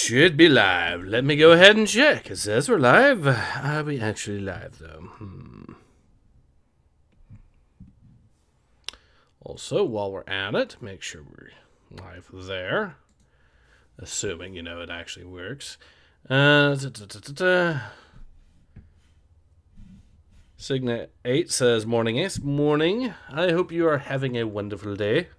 should be live. Let me go ahead and check. It says we're live. Are we actually live, though? Also, while we're at it, make sure we're live there. Assuming, it actually works. Signet 8 says, Morning, Ace. Morning. I hope you are having a wonderful day.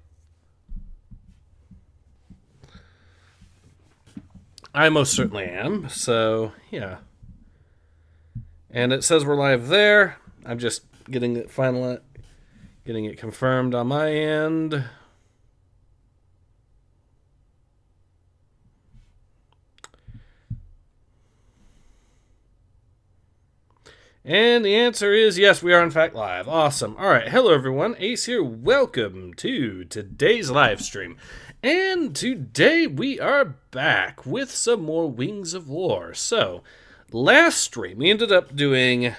I most certainly am, so, yeah. And it says we're live there. I'm just getting it confirmed on my end. And the answer is yes, we are in fact live. Awesome. All right. Hello, everyone. Ace here. Welcome to today's live stream. And today we are back with some more Wings of War. So, last stream we ended up doing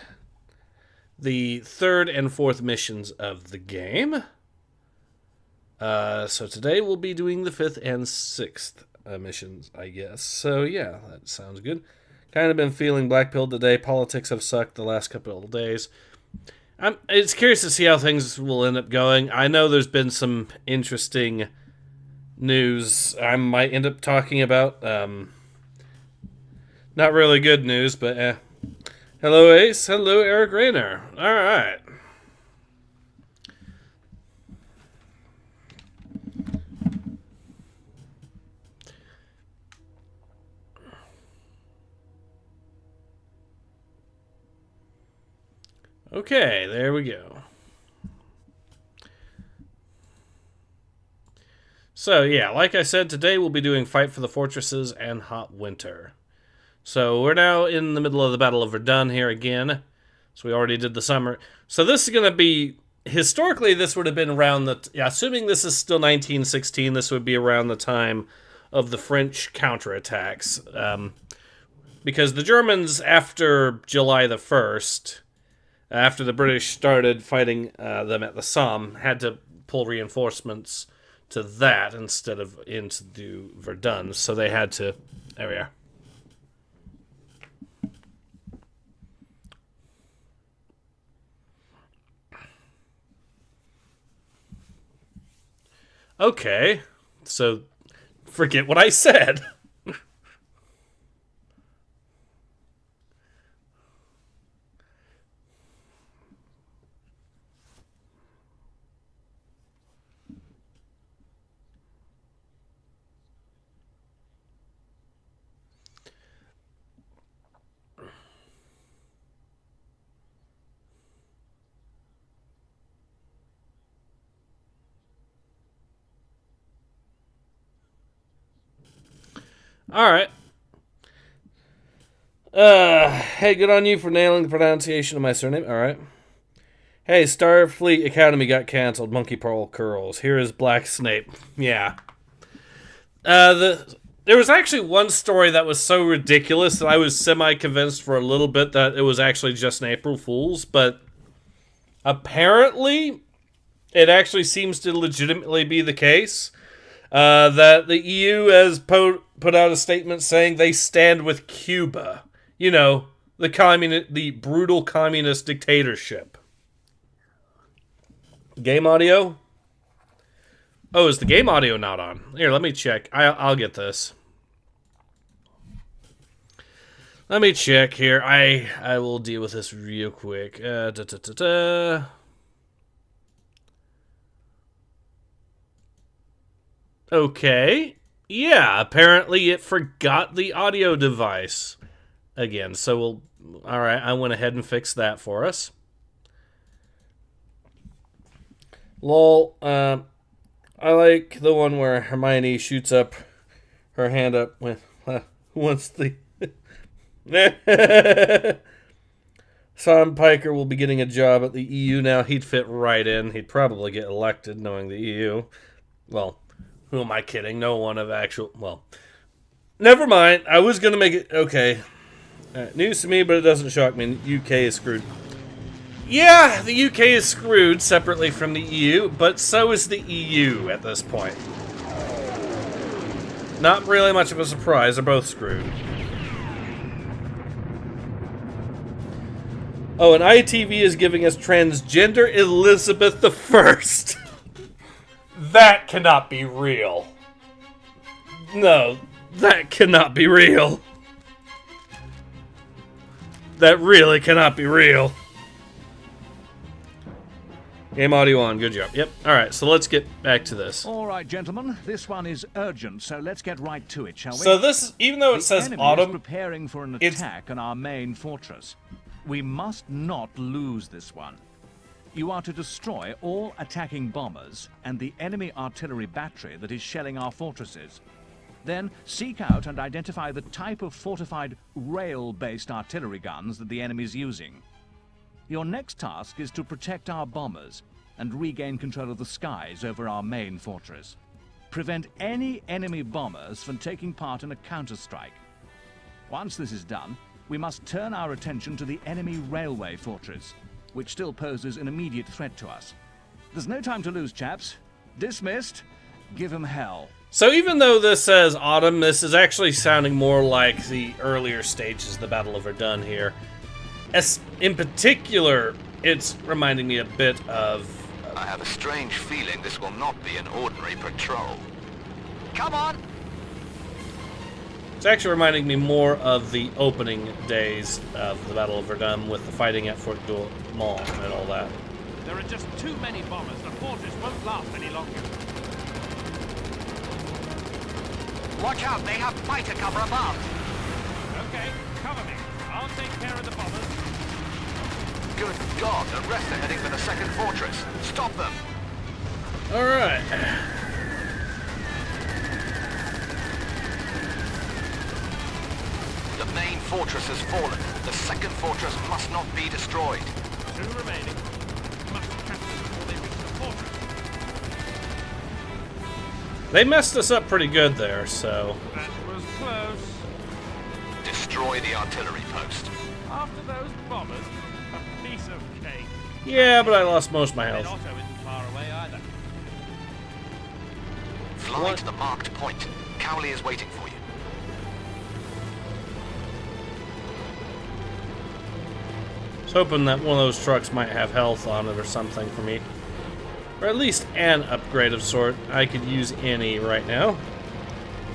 the 3rd and 4th missions of the game. So today we'll be doing the 5th and 6th missions, I guess. So yeah, that sounds good. Kind of been feeling black-pilled today. Politics have sucked the last couple of days. It's curious to see how things will end up going. I know there's been some interesting news I might end up talking about. Not really good news, but hello, Ace. Hello, Eric Rayner. All right. Okay, there we go. So, yeah, like I said, today we'll be doing Fight for the Fortresses and Hot Winter. So, we're now in the middle of the Battle of Verdun here again. So, we already did the summer. So, this is going to be... Historically, this would have been around the... assuming this is still 1916, this would be around the time of the French counterattacks. Because the Germans, after July the 1st... after the British started fighting them at the Somme, had to pull reinforcements to that instead of into Verdun. So they had to... There we are. Okay. So, forget what I said. Alright. Hey, good on you for nailing the pronunciation of my surname. Alright. Hey, Starfleet Academy got canceled. Monkey Pearl Curls. Here is Black Snape. Yeah. There was actually one story that was so ridiculous that I was semi-convinced for a little bit that it was actually just an April Fool's, but apparently it actually seems to legitimately be the case. That the EU has put out a statement saying they stand with Cuba. You know, the brutal communist dictatorship. Game audio? Oh, is the game audio not on? Here, let me check. I'll get this. Let me check here. I will deal with this real quick. Okay. Yeah, apparently it forgot the audio device again. So alright, I went ahead and fixed that for us. Lol, I like the one where Hermione shoots up her hand up when once the Sam Piker will be getting a job at the EU now. He'd fit right in. He'd probably get elected knowing the EU. Well, who am I kidding? No one of actual... Well, never mind. I was going to make it... Okay. News to me, but it doesn't shock me. UK is screwed. Yeah, the UK is screwed separately from the EU, but so is the EU at this point. Not really much of a surprise. They're both screwed. Oh, and ITV is giving us transgender Elizabeth I. That cannot be real. No, that cannot be real. That really cannot be real. Game audio on. Good job. Yep. Alright, so let's get back to this. Alright, gentlemen. This one is urgent, so let's get right to it, shall we? So this, even though it says autumn, is preparing for an attack on our main fortress. We must not lose this one. You are to destroy all attacking bombers and the enemy artillery battery that is shelling our fortresses. Then seek out and identify the type of fortified rail-based artillery guns that the enemy is using. Your next task is to protect our bombers and regain control of the skies over our main fortress. Prevent any enemy bombers from taking part in a counterstrike. Once this is done, we must turn our attention to the enemy railway fortress, which still poses an immediate threat to us. There's no time to lose, chaps. Dismissed. Give 'em hell. So even though this says autumn, this is actually sounding more like the earlier stages of the Battle of Verdun here. In particular, it's reminding me a bit of... I have a strange feeling this will not be an ordinary patrol. Come on! It's actually reminding me more of the opening days of the Battle of Verdun with the fighting at Fort Douaumont and all that. There are just too many bombers. The fortress won't last any longer. Watch out, they have fighter cover above! Okay, cover me. I'll take care of the bombers. Good God, the rest are heading for the second fortress. Stop them! Alright. The main fortress has fallen. The second fortress must not be destroyed. 2 remaining. Must catch them before they reach the fortress. They messed us up pretty good there, so... That was close. Destroy the artillery post. After those bombers, a piece of cake. Yeah, but I lost most of my health. Otto isn't far away either. Fly to the marked point. Cowley is waiting for you. I was hoping that one of those trucks might have health on it or something for me. Or at least an upgrade of sort. I could use any right now.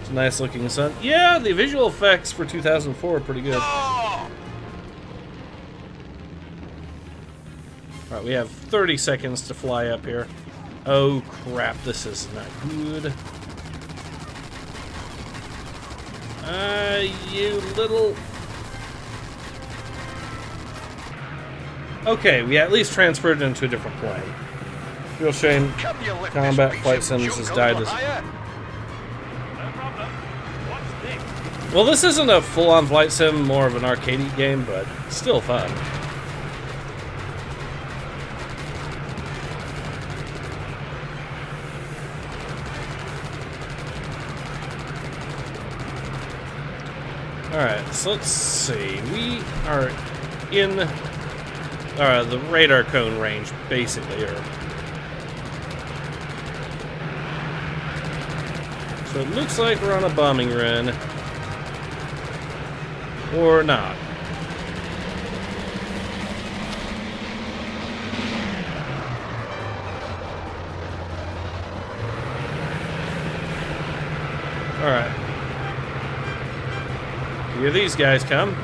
It's a nice looking sun. Yeah, the visual effects for 2004 are pretty good. Oh! Alright, we have 30 seconds to fly up here. Oh crap, this is not good. You little... Okay, we at least transferred it into a different plane. Real shame. Combat Flight Sims has died this. No problem. What's this? Well, this isn't a full-on flight sim, more of an arcade game, but still fun. Alright, so let's see. We are in the radar cone range, basically. So it looks like we're on a bombing run. Or not. Alright. Here these guys come.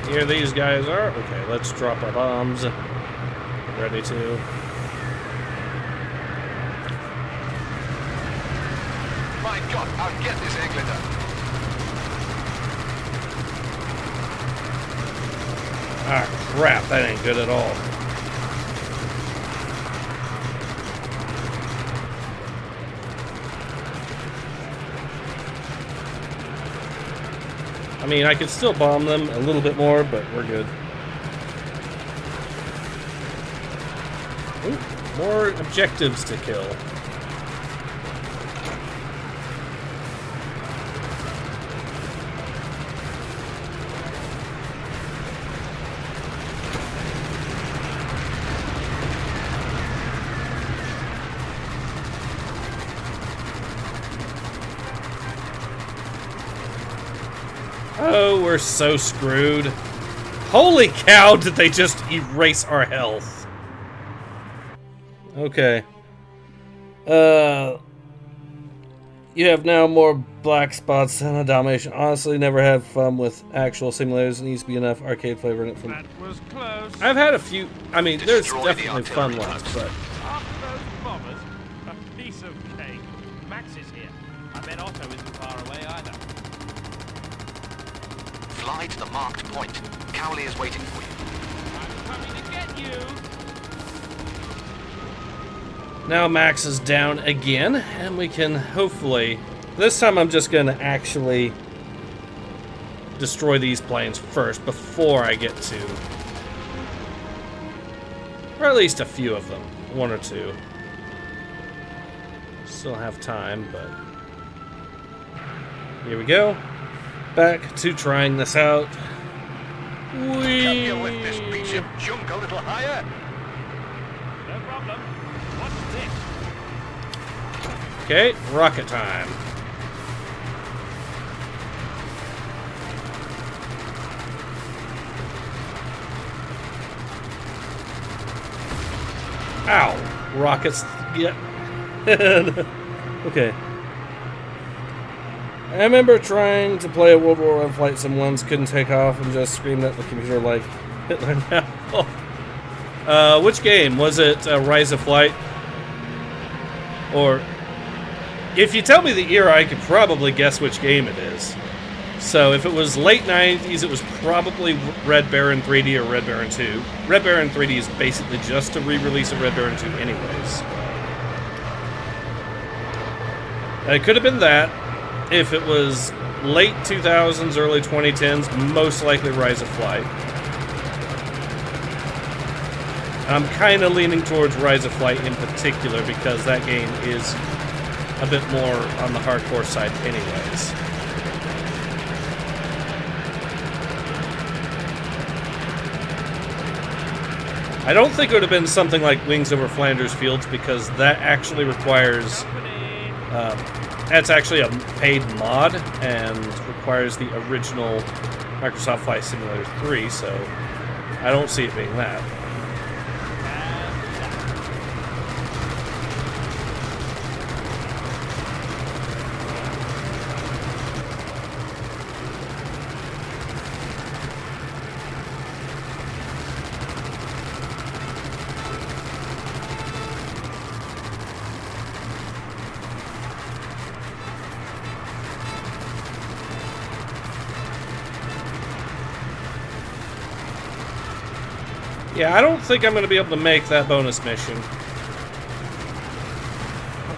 Here these guys are. Okay, let's drop our bombs. Ready to. My God, I'll get this Englander. Ah, crap, that ain't good at all. I mean, I could still bomb them a little bit more, but we're good. Ooh, more objectives to kill. Oh, we're so screwed. Holy cow, did they just erase our health? Okay. You have now more black spots than a Dalmatian. Honestly, never had fun with actual simulators. It needs to be enough arcade flavor in it. That was close. I've had a few. I mean, there's Destroy the definitely fun artillery ones, post. but After those bombers, a piece of cake. Max is here. I bet Otto isn't far away either. Fly to the marked point. Cowley is waiting for you. I'm coming to get you. now Max is down again, and we can hopefully. This time I'm just going to actually destroy these planes first before I get to. Or at least a few of them. One or two. Still have time, but. Here we go. Back to trying this out. Can you lift this piece of junk a little higher? No problem. What's this? Okay, rocket time. Ow! Rockets. Yeah. Okay. I remember trying to play a World War I flight sim once, couldn't take off, and just screamed at the computer like Hitler now. Which game? Was it Rise of Flight? Or, if you tell me the era, I could probably guess which game it is. So if it was late 90s, it was probably Red Baron 3D or Red Baron 2. Red Baron 3D is basically just a re-release of Red Baron 2 anyways. It could have been that. If it was late 2000s, early 2010s, most likely Rise of Flight. I'm kind of leaning towards Rise of Flight in particular because that game is a bit more on the hardcore side anyways. I don't think it would have been something like Wings Over Flanders Fields because that actually requires... that's actually a paid mod and requires the original Microsoft Flight Simulator 3, so I don't see it being that. Yeah, I don't think I'm going to be able to make that bonus mission.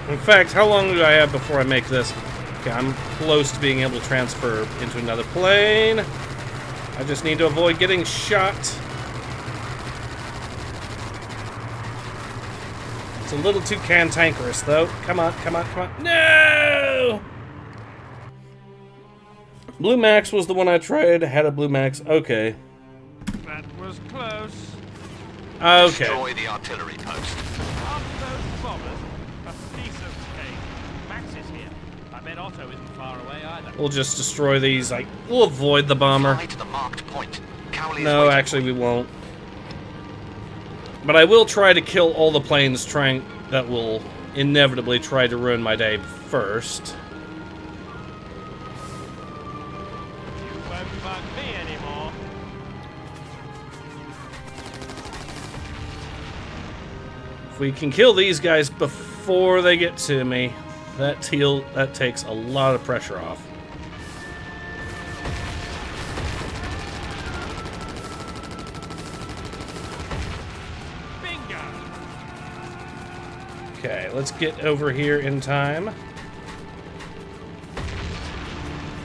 In fact, how long do I have before I make this? Okay, I'm close to being able to transfer into another plane. I just need to avoid getting shot. It's a little too cantankerous, though. Come on, come on, come on. No! Blue Max was the one I tried. Had a Blue Max. Okay. That was close. Okay. Destroy the artillery post. After those bombers, a piece of cake. Max is here. I bet Otto isn't far away either. We'll just destroy these. We'll avoid the bomber. Fly to the marked point. Cowley is No, waiting actually we won't. But I will try to kill all the planes that will inevitably try to ruin my day first. You won't bug me anymore. If we can kill these guys before they get to me, that takes a lot of pressure off. Bingo. Okay, let's get over here in time.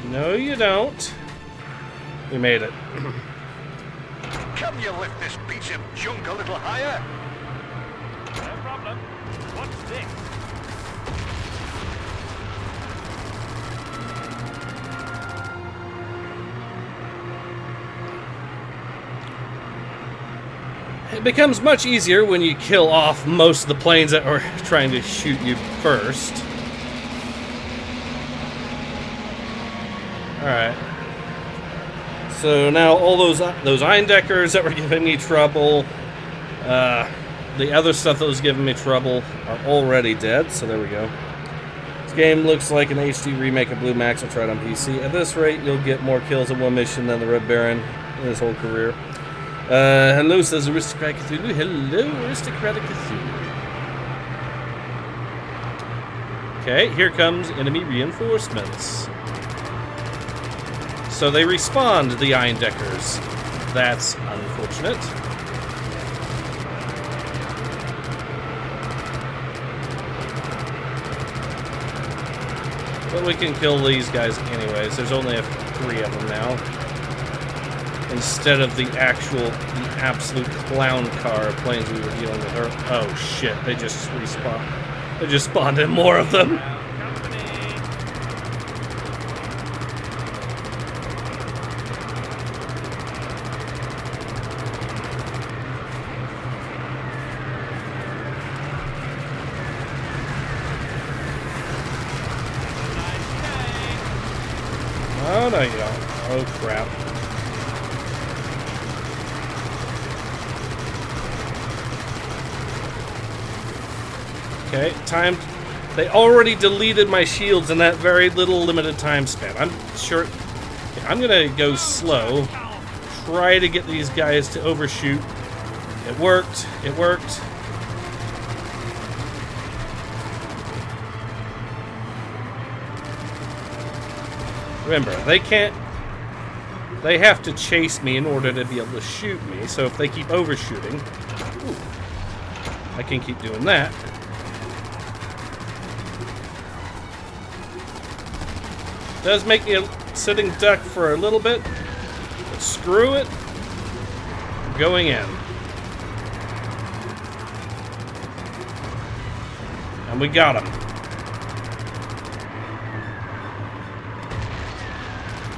No, you don't. We made it. Can you lift this piece of junk a little higher? No problem. What's this? It becomes much easier when you kill off most of the planes that are trying to shoot you first. Alright. So now all those Eindeckers that were giving me trouble, the other stuff that was giving me trouble are already dead, so there we go. This game looks like an HD remake of Blue Max. I'll try it on PC. At this rate, you'll get more kills in one mission than the Red Baron in his whole career. Hello, says Aristocratic Cthulhu. Hello, Aristocratic Cthulhu. Okay, here comes enemy reinforcements. So they respawned the Eindeckers. That's unfortunate. But we can kill these guys anyways. There's only 3 of them now. Instead of the absolute clown car of planes we were dealing with. Oh shit, they just respawned. They just spawned in more of them. Oh no you don't. Oh crap. Okay, time. They already deleted my shields in that very little limited time span. I'm sure. Okay, I'm gonna go slow. Try to get these guys to overshoot. It worked. It worked. Remember, they can't. They have to chase me in order to be able to shoot me. So if they keep overshooting, ooh, I can keep doing that. Does make me a sitting duck for a little bit, but screw it. Going in. And we got him.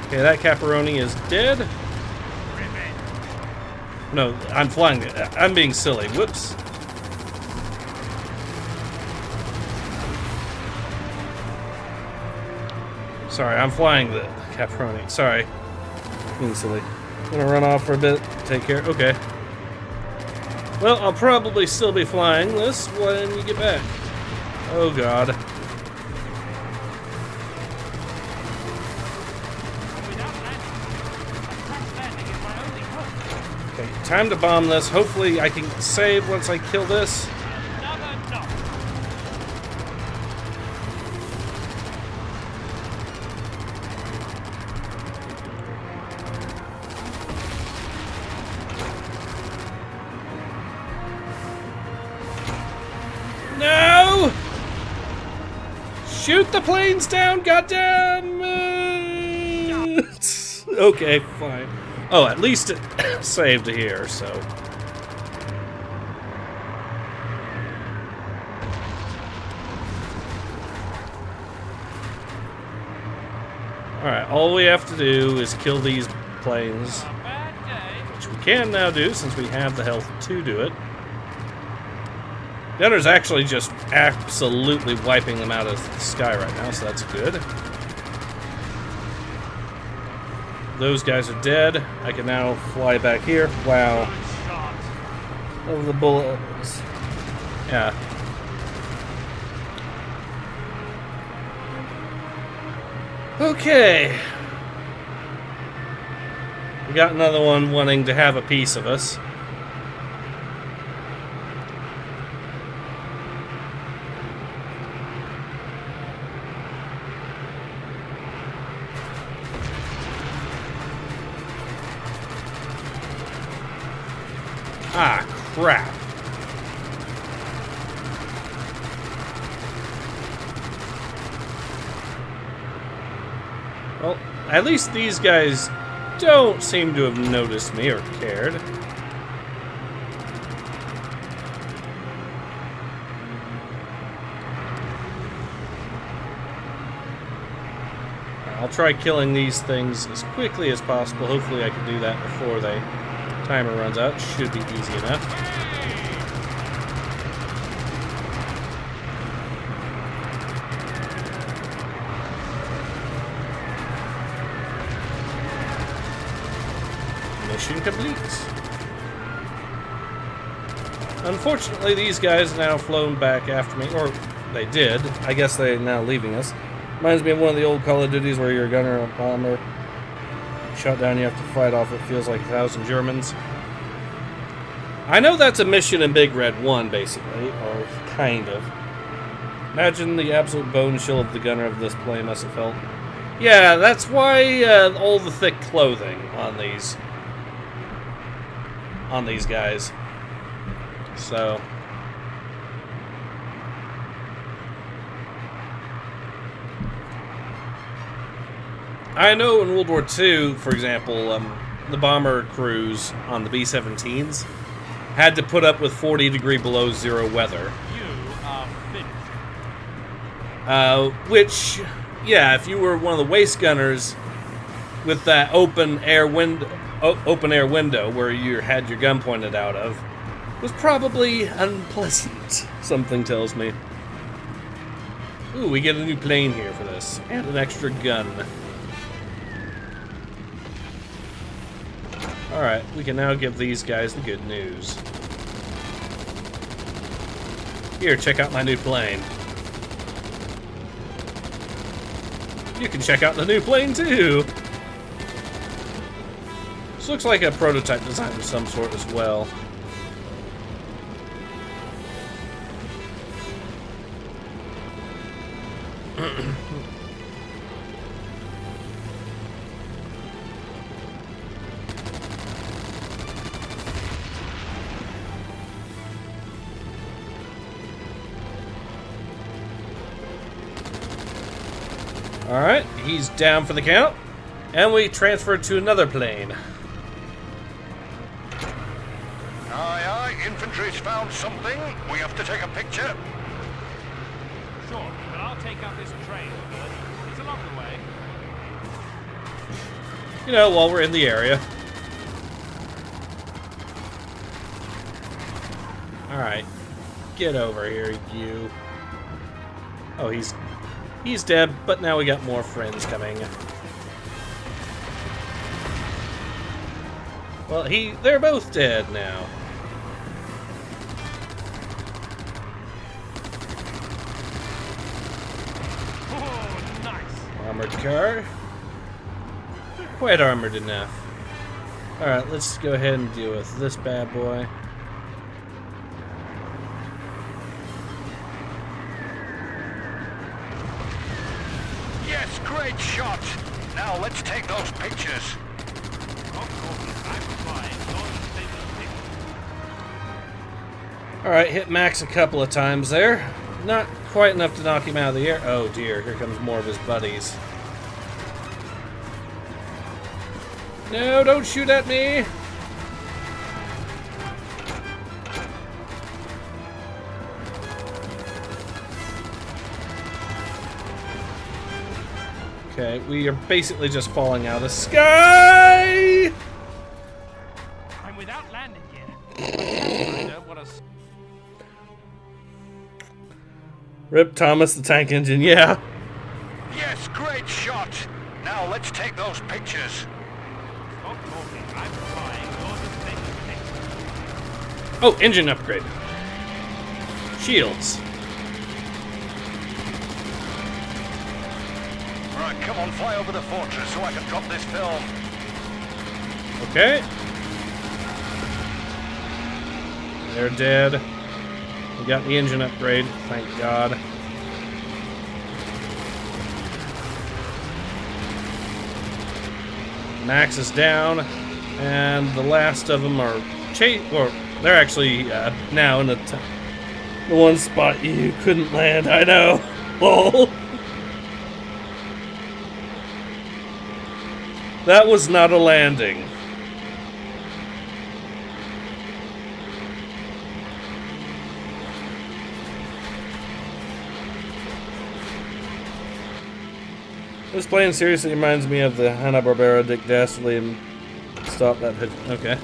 Okay, that Caparoni is dead. No, I'm flying it. I'm being silly. Whoops. Sorry, I'm flying the Caproni. Sorry. Being silly. I'm gonna run off for a bit. Take care. Okay. Well, I'll probably still be flying this when you get back. Oh, God. Okay, time to bomb this. Hopefully I can save once I kill this. No! Shoot the planes down, goddamn! Okay, fine. Oh, at least it saved here, so. Alright, all we have to do is kill these planes. Which we can now do since we have the health to do it. Gunner's actually just absolutely wiping them out of the sky right now, so that's good. Those guys are dead. I can now fly back here. Wow. Over the bullets. Yeah. Okay. We got another one wanting to have a piece of us. Ah, crap. Well, at least these guys don't seem to have noticed me or cared. I'll try killing these things as quickly as possible. Hopefully I can do that before the timer runs out. Should be easy enough. Mission complete. Unfortunately, these guys have now flown back after me, or they did. I guess they're now leaving us. Reminds me of one of the old Call of Duties where you're a gunner or a bomber. Shot down, you have to fight off what feels like 1,000 Germans. I know that's a mission in Big Red 1, basically, or kind of. Imagine the absolute bone chill of the gunner of this play must have felt. Yeah, that's why all the thick clothing on these guys. So I know in World War II, for example, the bomber crews on the B-17s had to put up with 40 degree below zero weather. You are finished. Which, yeah, if you were one of the waist gunners with that open air window where you had your gun pointed out of, was probably unpleasant, something tells me. Ooh, we get a new plane here for this, and an extra gun. Alright, we can now give these guys the good news. Here, check out my new plane. You can check out the new plane too! This looks like a prototype design of some sort as well. Alright, he's down for the count. And we transfer to another plane. Aye, aye, infantry's found something. We have to take a picture. Sure, but I'll take out this train first. It's along the way. You know, while we're in the area. Alright. Get over here, you. Oh, he's dead, but now we got more friends coming. Well, they're both dead now. Oh, nice. Armored car. Not quite armored enough. Alright, let's go ahead and deal with this bad boy. Yes, great shot. Now let's take those pictures. Alright, hit Max a couple of times there. Not quite enough to knock him out of the air. Oh dear, here comes more of his buddies. No, don't shoot at me! Okay, we are basically just falling out of the sky! I'm without landing gear. I don't want to... Rip Thomas the tank engine, yeah. Yes, great shot. Now let's take those pictures. Stop talking. I'm flying. You're just taking pictures. Oh, engine upgrade. Shields. Right, come on, fly over the fortress so I can drop this film. Okay. They're dead. We got the engine upgrade, thank God. Max is down, and the last of them are they're actually now in the one spot you couldn't land. I know. Lol. That was not a landing. This plane seriously reminds me of the Hanna-Barbera Dick Dastardly and Stop That Pitch. Okay.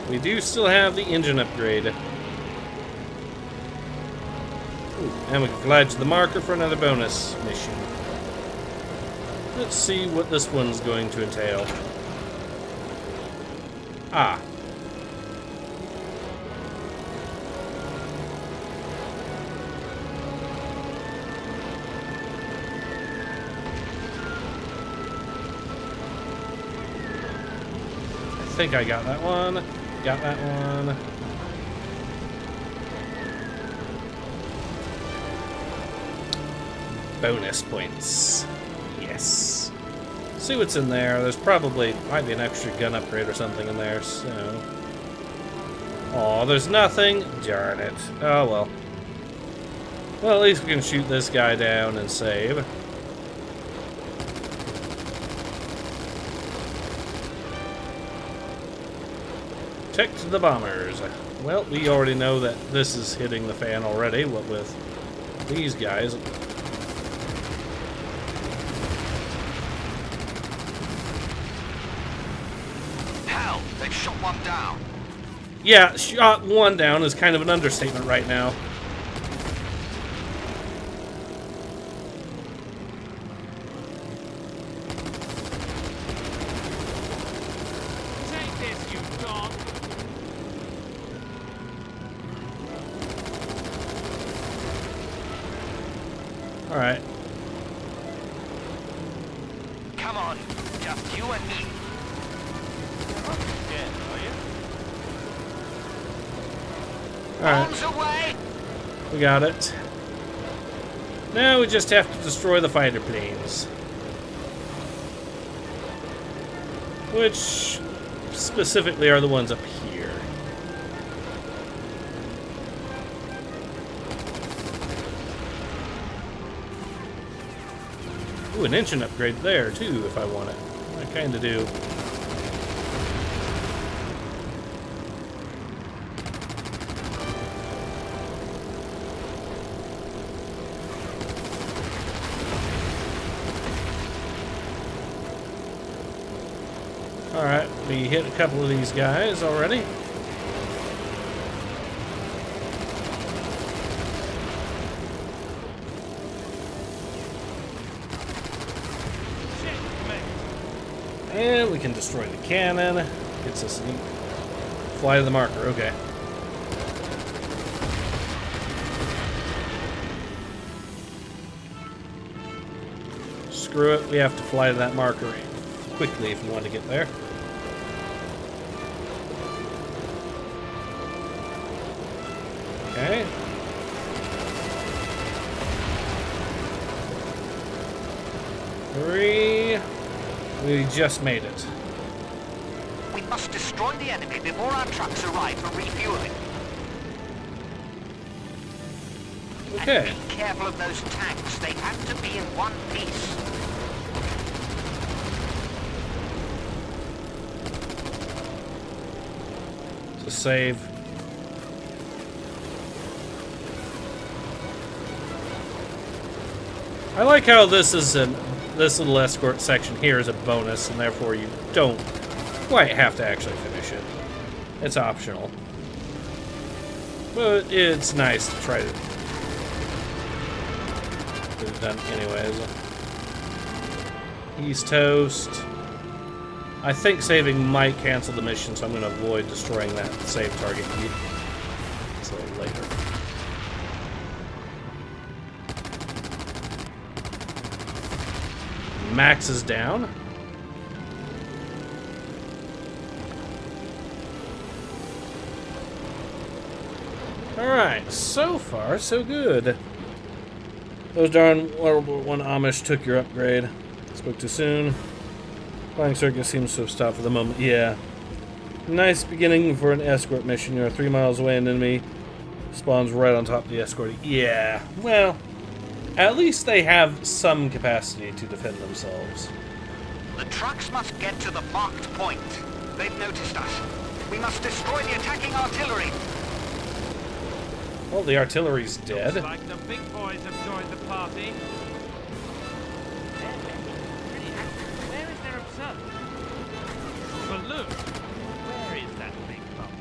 We do still have the engine upgrade. Ooh, and we can fly to the marker for another bonus mission. Let's see what this one's going to entail. Ah. I think I got that one. Got that one. Bonus points. Yes. See what's in there. There's probably might be an extra gun upgrade or something in there, so. Oh, there's nothing. Darn it. Oh well. Well, at least we can shoot this guy down and save. Protect the bombers. Well, we already know that this is hitting the fan already. What with these guys? Hell, they've shot one down. Yeah, shot one down is kind of an understatement right now. Take this, you dog. All right. Come on, just you and me. Yeah, are you? All right. Arms away! We got it. Now we just have to destroy the fighter planes. Which specifically are the ones up here. Ooh, an engine upgrade there too if I want it. I kinda do. Alright, we hit a couple of these guys already. Shit, mate. And we can destroy the cannon. Gets us fly to the marker, okay. Screw it, we have to fly to that marker quickly if we want to get there. Okay. Three. We just made it. We must destroy the enemy before our trucks arrive for refueling. Okay. And be careful of those tanks. They have to be in one piece. To save. I like how this little escort section here is a bonus, and therefore you don't quite have to actually finish it. It's optional. But it's nice to try to get it done anyways. He's toast. I think saving might cancel the mission, so I'm going to avoid destroying that save target until later. Max is down. Alright, so far, so good. Those darn World War I Amish took your upgrade. Spoke too soon. Flying circus seems to have stopped for the moment. Yeah. Nice beginning for an escort mission. You're 3 miles away and enemy spawns right on top of the escort. Yeah, well, at least they have some capacity to defend themselves. The trucks must get to the marked point. They've noticed us. We must destroy the attacking artillery. Well, the artillery's dead. Looks like the big boys have joined the party. Where is their observer? But look, where is that big bomb?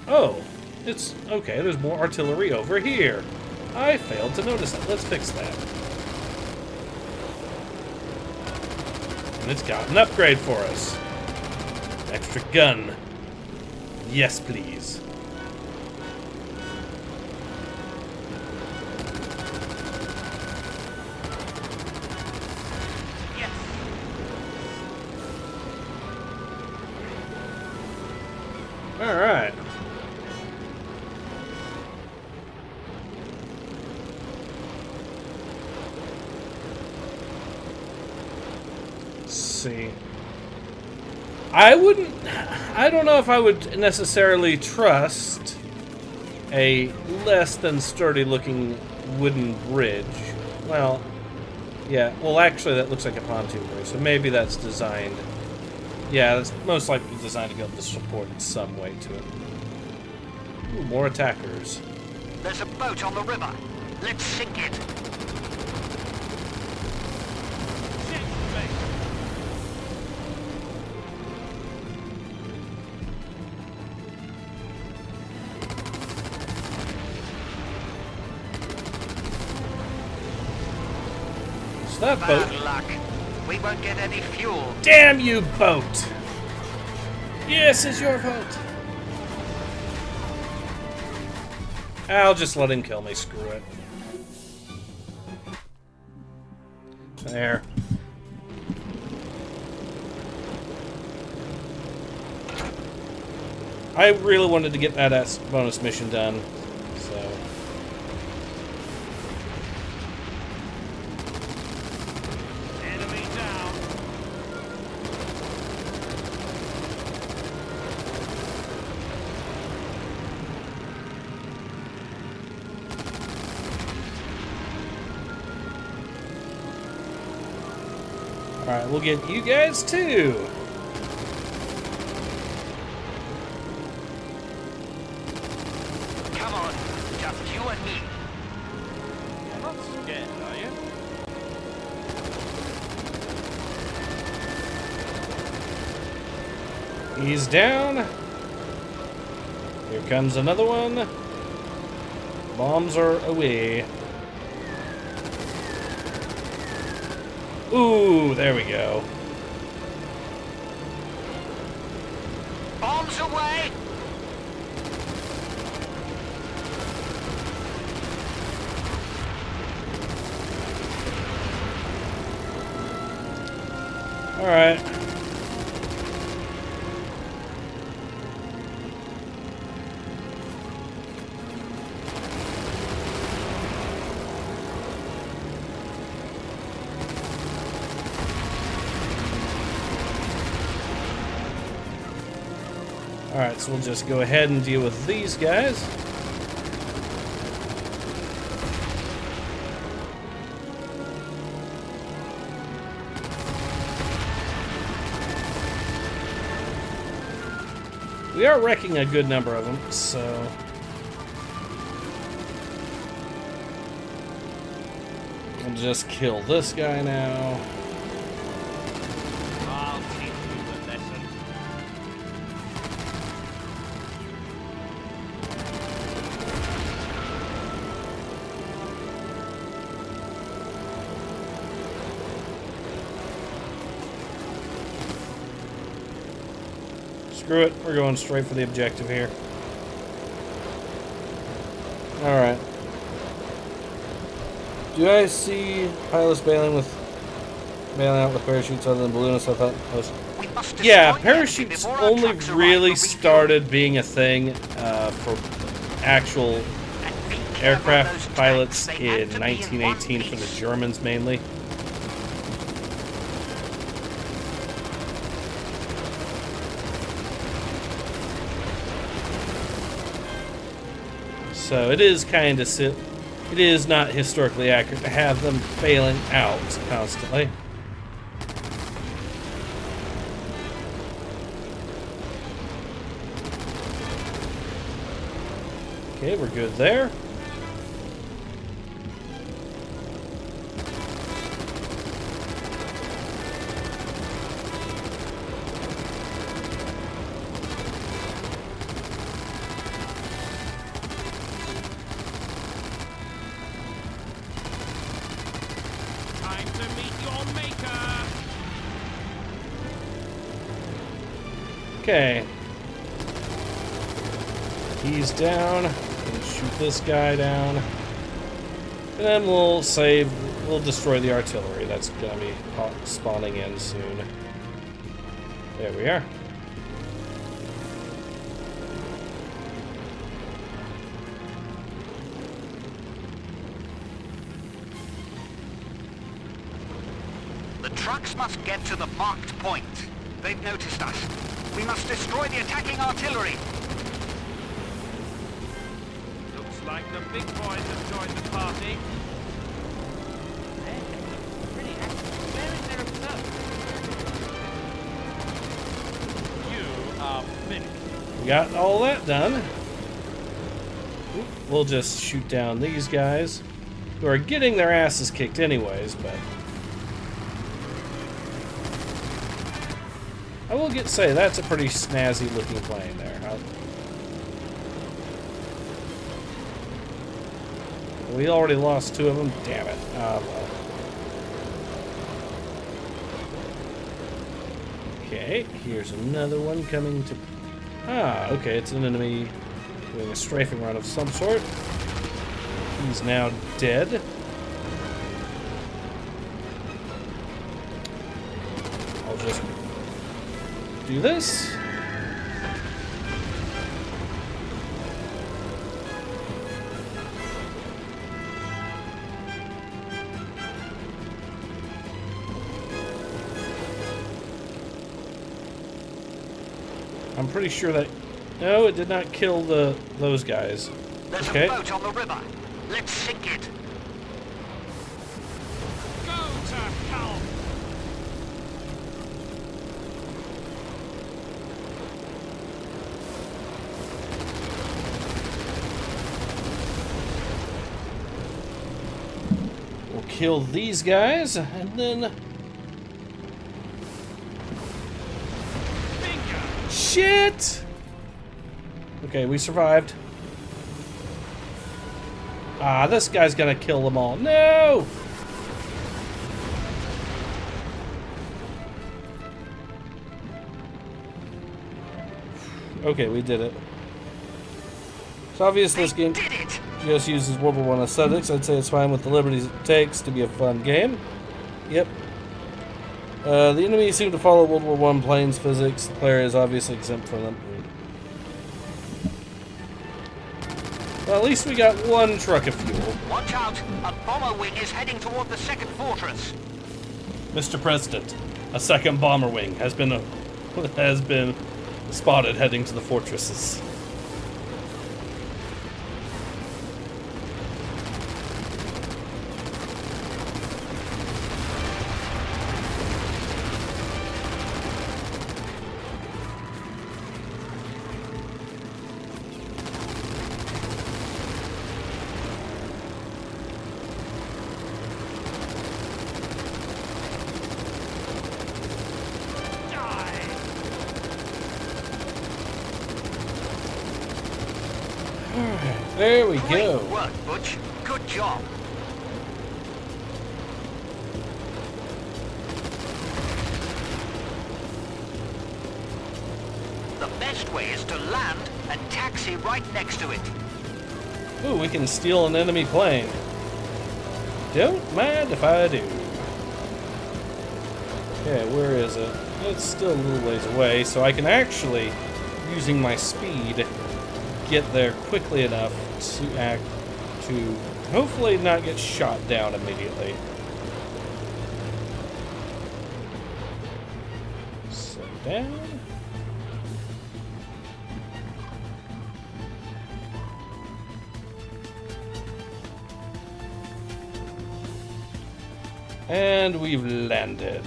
Oh, it's okay. There's more artillery over here. I failed to notice that. Let's fix that. And it's got an upgrade for us. Extra gun. Yes, please. Yes. All right. See. I don't know if I would necessarily trust a less than sturdy looking wooden bridge. Well, yeah, well actually that looks like a pontoon bridge, so maybe that's designed. Yeah, that's most likely designed to be able to support in some way to it. Ooh, more attackers. There's a boat on the river. Let's sink it. That boat. Bad luck. We won't get any fuel. Damn you, boat! Yes, it's your fault. I'll just let him kill me. Screw it. There. I really wanted to get that bonus mission done, so. Alright, we'll get you guys too. Come on, just you and me. You're not scared, are you? He's down. Here comes another one. Bombs are away. Ooh, there we go. Bombs away! All right. Alright, so we'll just go ahead and deal with these guys. We are wrecking a good number of them, so... We'll just kill this guy now. I'll teach you a lesson. Screw it, we're going straight for the objective here. Alright. Do I see pilots bailing out with parachutes other than balloonists? I thought that was... Yeah, parachutes only really started being a thing for actual aircraft pilots in 1918 for the Germans mainly. So it is kind of it is not historically accurate to have them failing out constantly. Okay, we're good there. Time to meet your maker. Okay. He's down. Shoot this guy down. And then we'll destroy the artillery. That's gonna be spawning in soon. There we are. The trucks must get to the marked point. They've noticed us. We must destroy the attacking artillery. Looks like the big boys have joined the party. Pretty active. Where is their observer? You are finished. We got all that done. We'll just shoot down these guys, who are getting their asses kicked anyways, but I will say that's a pretty snazzy looking plane there. We already lost 2 of them. Damn it. Well. Okay, here's another one coming to... okay, it's an enemy doing a strafing run of some sort. He's now dead. I'll just do this. I'm pretty sure that... No, it did not kill those guys. There's Okay. a boat on the river. Let's sink it. Go to hell! We'll kill these guys, and then... Shit! Okay, we survived. This guy's gonna kill them all. No! Okay, we did it. It's obvious this game just uses World War I aesthetics. I'd say it's fine with the liberties it takes to be a fun game. Yep. The enemy seem to follow World War I planes physics. The player is obviously exempt from them. Well, at least we got 1 truck of fuel. Watch out! A bomber wing is heading toward the second fortress. Mr. President, a second bomber wing has been spotted heading to the fortresses. There we go. Great work, Butch. Good job. The best way is to land and taxi right next to it. Ooh, we can steal an enemy plane. Don't mind if I do. Okay, where is it? It's still a little ways away, so I can actually, using my speed, get there quickly enough to hopefully not get shot down immediately. Set down. And we've landed.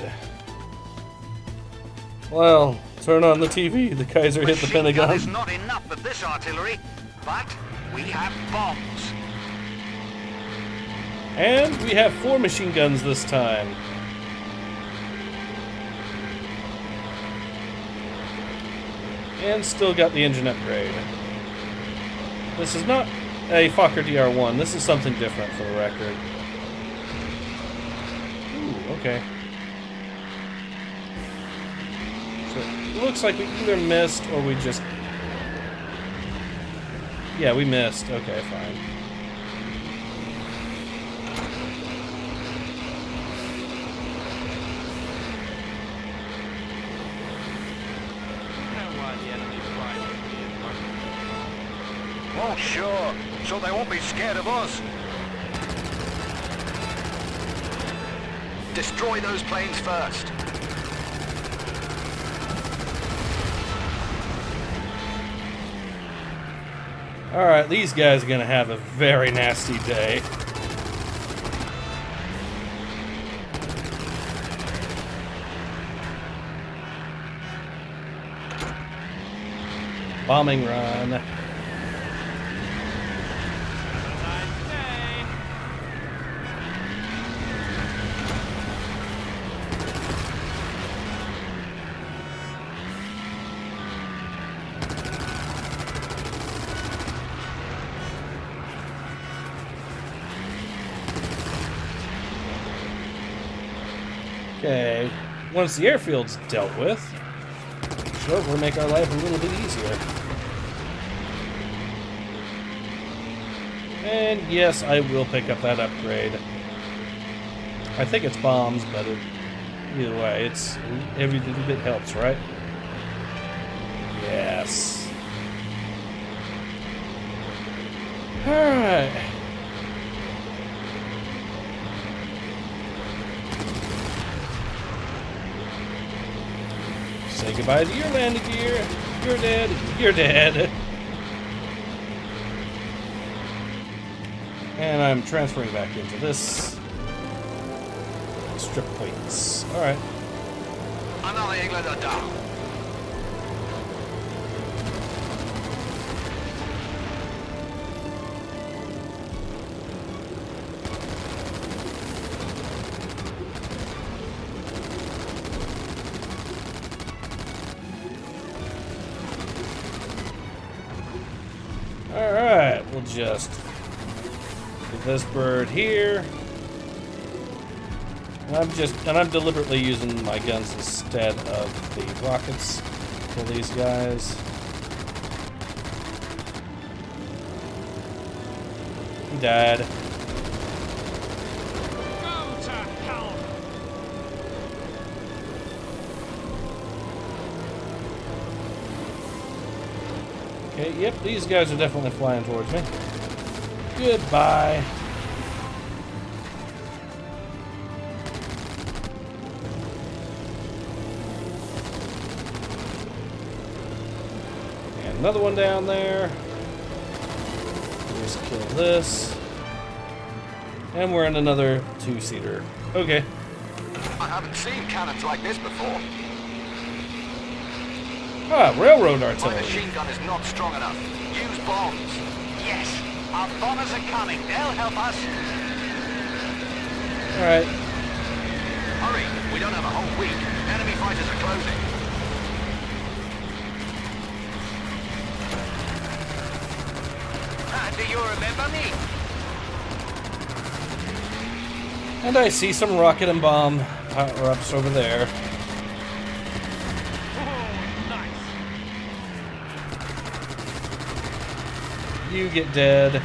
Well, turn on the TV. The Kaiser hit the Pentagon. Machine gun is not enough of this artillery, but we have bombs. And we have 4 machine guns this time. And still got the engine upgrade. This is not a Fokker DR1. This is something different for the record. Ooh, okay. So it looks like we either missed or we just... Yeah, we missed. Okay, fine. Oh, sure. So they won't be scared of us. Destroy those planes first. Alright, these guys are gonna have a very nasty day. Bombing run. Okay, once the airfield's dealt with, sure, we'll make our life a little bit easier. And yes, I will pick up that upgrade. I think it's bombs, but either way, it's every little bit helps, right? Yes. Alright. Say goodbye to your landing gear. You're dead. You're dead. And I'm transferring back into this. Strip plates. Alright. Another Englander down. Alright, we'll just get this bird here. And I'm deliberately using my guns instead of the rockets for these guys. He died. Go to hell! Okay, yep, these guys are definitely flying towards me. Goodbye. And another one down there. Just kill this. And we're in another two-seater. Okay. I haven't seen cannons like this before. Ah, railroad My artillery. machine gun is not strong enough. Use bombs. Yes, our bombers are coming. They'll help us. Alright. Hurry, we don't have a whole week. Enemy fighters are closing. Do you remember me? And I see some rocket and bomb power-ups over there. Oh, nice. You get dead.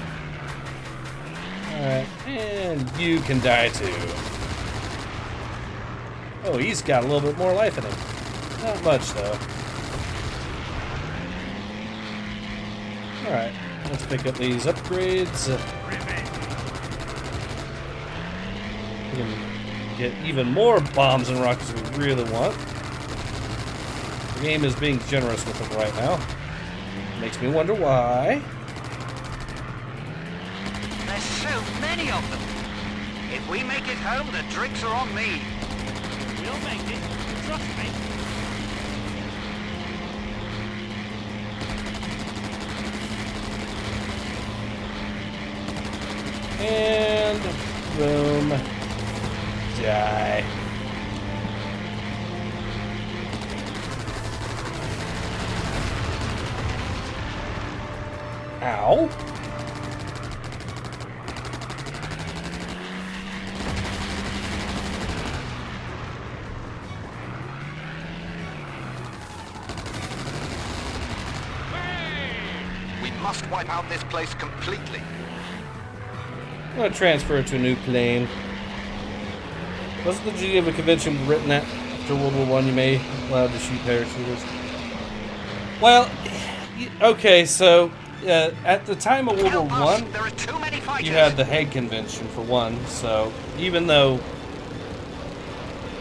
Alright, and you can die too. Oh, he's got a little bit more life in him. Not much, though. Alright, let's pick up these upgrades. We can get even more bombs and rockets if we really want. The game is being generous with them right now. Makes me wonder why. There's so many of them. If we make it home, the drinks are on me. We'll make it. Trust me. And boom. Die. Ow. We must wipe out this place completely. I'm going to transfer it to a new plane. Wasn't the Geneva Convention written that after World War I you may allowed to shoot parachuters? Well, okay, so at the time of World War I, There are too many fighters. you had the Hague Convention for one, so even though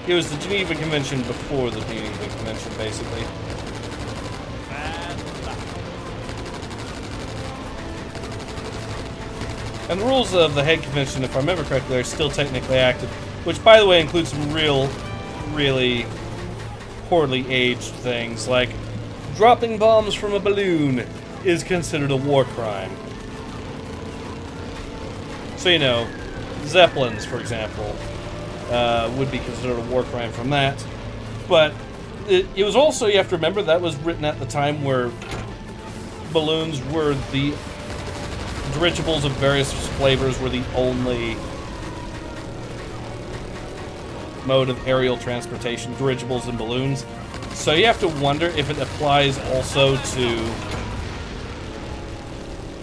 it was the Geneva Convention before the Geneva Convention, basically. And the rules of the Hague Convention, if I remember correctly, are still technically active, which, by the way, includes some really poorly aged things, like dropping bombs from a balloon is considered a war crime. So, you know, Zeppelins, for example, would be considered a war crime from that. But it was also, you have to remember, that was written at the time where balloons were the dirigibles of various flavors were the only mode of aerial transportation, dirigibles and balloons. So you have to wonder if it applies also to...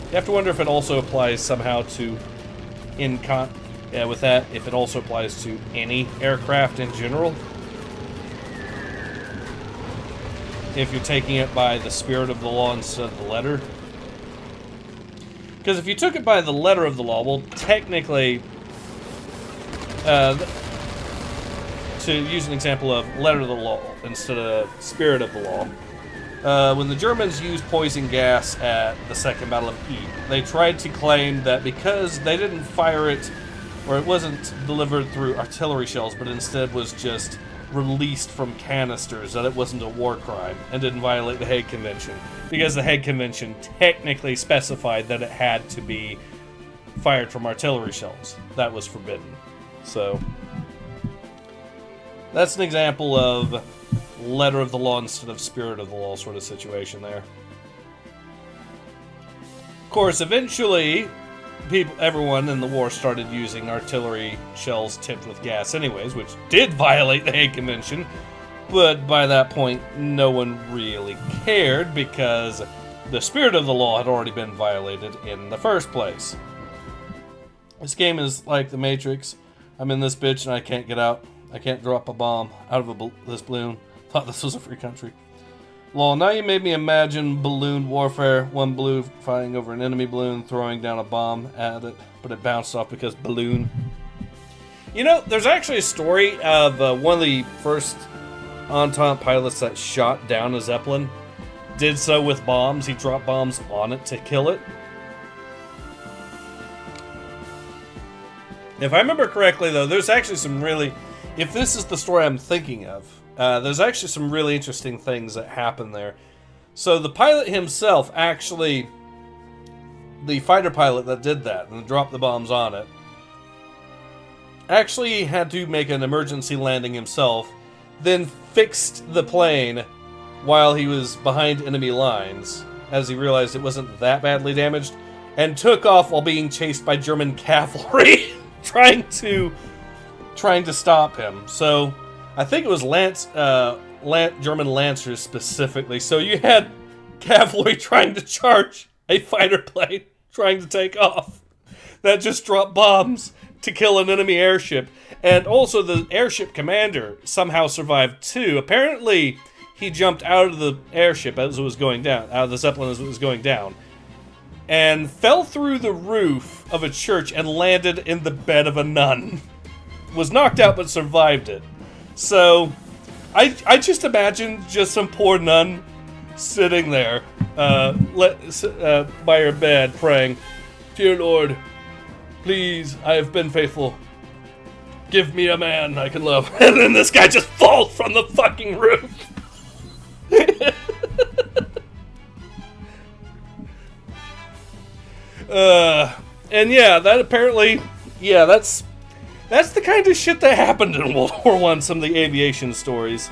You have to wonder if it also applies somehow to... with that, if it also applies to any aircraft in general. If you're taking it by the spirit of the law instead of the letter. Because if you took it by the letter of the law, well, technically, to use an example of letter of the law instead of spirit of the law, when the Germans used poison gas at the Second Battle of Ypres, they tried to claim that because they didn't fire it, or it wasn't delivered through artillery shells, but instead was just released from canisters, that it wasn't a war crime and didn't violate the Hague Convention. Because the Hague Convention technically specified that it had to be fired from artillery shells. That was forbidden. So, that's an example of letter of the law instead of spirit of the law sort of situation there. Of course, eventually, everyone in the war started using artillery shells tipped with gas anyways, which did violate the Hague Convention. But by that point, no one really cared because the spirit of the law had already been violated in the first place. This game is like the Matrix. I'm in this bitch and I can't get out. I can't drop a bomb out of this balloon. Thought this was a free country. Lol, now you made me imagine balloon warfare. One balloon flying over an enemy balloon, throwing down a bomb at it, but it bounced off because balloon. You know, there's actually a story of one of the first Entente pilots that shot down a Zeppelin did so with bombs. He dropped bombs on it to kill it. If I remember correctly, though, there's actually some really... If this is the story I'm thinking of, there's actually some really interesting things that happen there. So the pilot himself, actually... The fighter pilot that did that and dropped the bombs on it, actually had to make an emergency landing himself, then fixed the plane while he was behind enemy lines, as he realized it wasn't that badly damaged, and took off while being chased by German cavalry, trying to stop him. So, I think it was German Lancers specifically. So you had cavalry trying to charge a fighter plane, trying to take off, that just dropped bombs to kill an enemy airship. And also the airship commander somehow survived too. Apparently, he jumped out of the airship as it was going down, out of the Zeppelin as it was going down, and fell through the roof of a church and landed in the bed of a nun. Was knocked out but survived it. So, I just imagine just some poor nun sitting there by her bed praying, "Dear Lord, please, I have been faithful. Give me a man I can love. And then this guy just falls from the fucking roof. And yeah, that apparently, yeah, that's the kind of shit that happened in World War I, some of the aviation stories.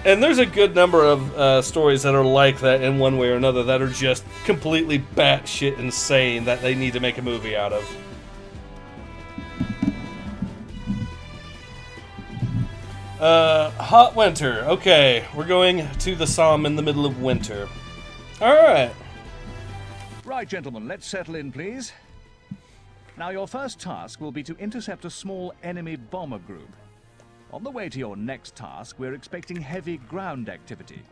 And there's a good number of stories that are like that in one way or another that are just completely batshit insane that they need to make a movie out of. Hot winter. Okay, we're going to the Somme in the middle of winter. Alright. Right, gentlemen, let's settle in, please. Now, your first task will be to intercept a small enemy bomber group. On the way to your next task, we're expecting heavy ground activity.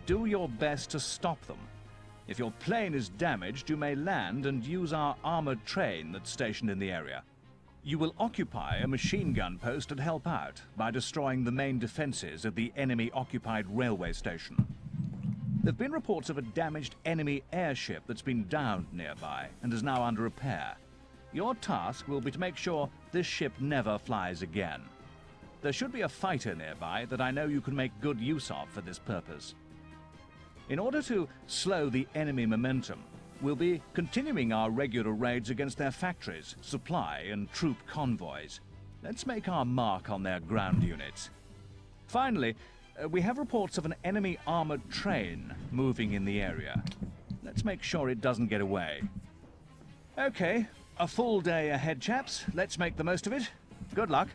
Do your best to stop them. If your plane is damaged, you may land and use our armored train that's stationed in the area. You will occupy a machine gun post and help out by destroying the main defenses of the enemy-occupied railway station. There have been reports of a damaged enemy airship that's been downed nearby and is now under repair. Your task will be to make sure this ship never flies again. There should be a fighter nearby that I know you can make good use of for this purpose. In order to slow the enemy momentum, we'll be continuing our regular raids against their factories, supply and troop convoys. Let's make our mark on their ground units. Finally, we have reports of an enemy armored train moving in the area. Let's make sure it doesn't get away. Okay, a full day ahead, chaps. Let's make the most of it. Good luck.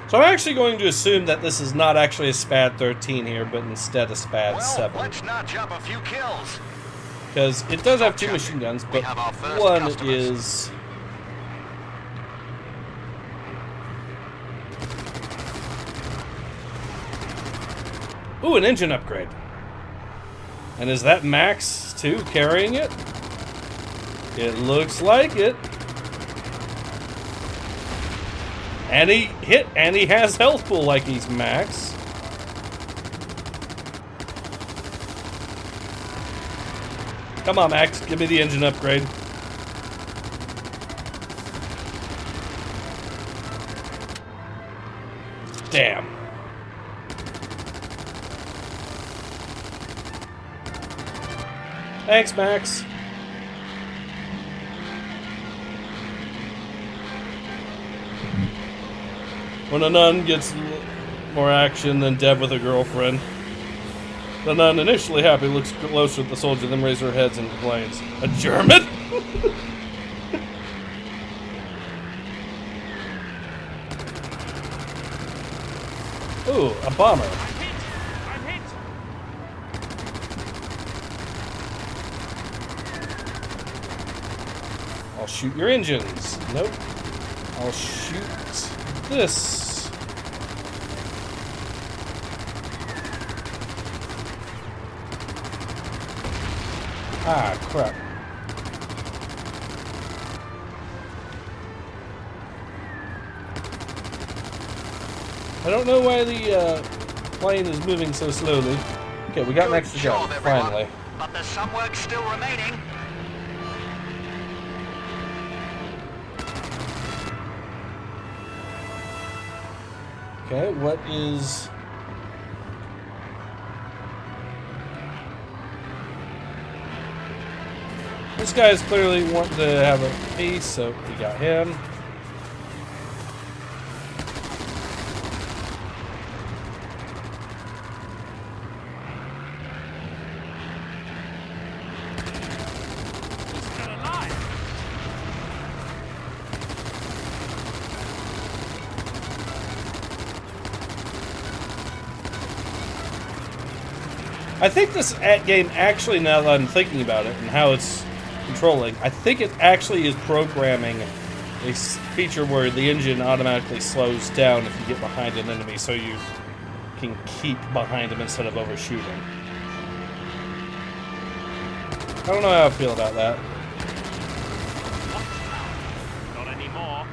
So I'm actually going to assume that this is not actually a SPAD 13 here, but instead a SPAD 7. Let's notch up a few kills. Because it does have two machine guns, but one is... Ooh, an engine upgrade. And is that Max, too, carrying it? It looks like it. And he hit, and he has health pool like he's Max. Come on, Max, give me the engine upgrade. Damn. Thanks, Max. When a nun gets more action than Deb with a girlfriend, the nun, initially happy, looks closer at the soldier, then raises her heads and complains. A German? Ooh, a bomber. I'm hit! I'll shoot your engines. Nope. I'll shoot this. Ah, crap. I don't know why the plane is moving so slowly. Okay, we got an extra gun, finally. But there's some work still remaining. Okay, what is... This guy is clearly wanting to have a piece, so we got him. He's still alive! I think this game actually, now that I'm thinking about it and how it's controlling, I think it actually is programming a feature where the engine automatically slows down if you get behind an enemy, so you can keep behind them instead of overshooting. I don't know how I feel about that. Not anymore.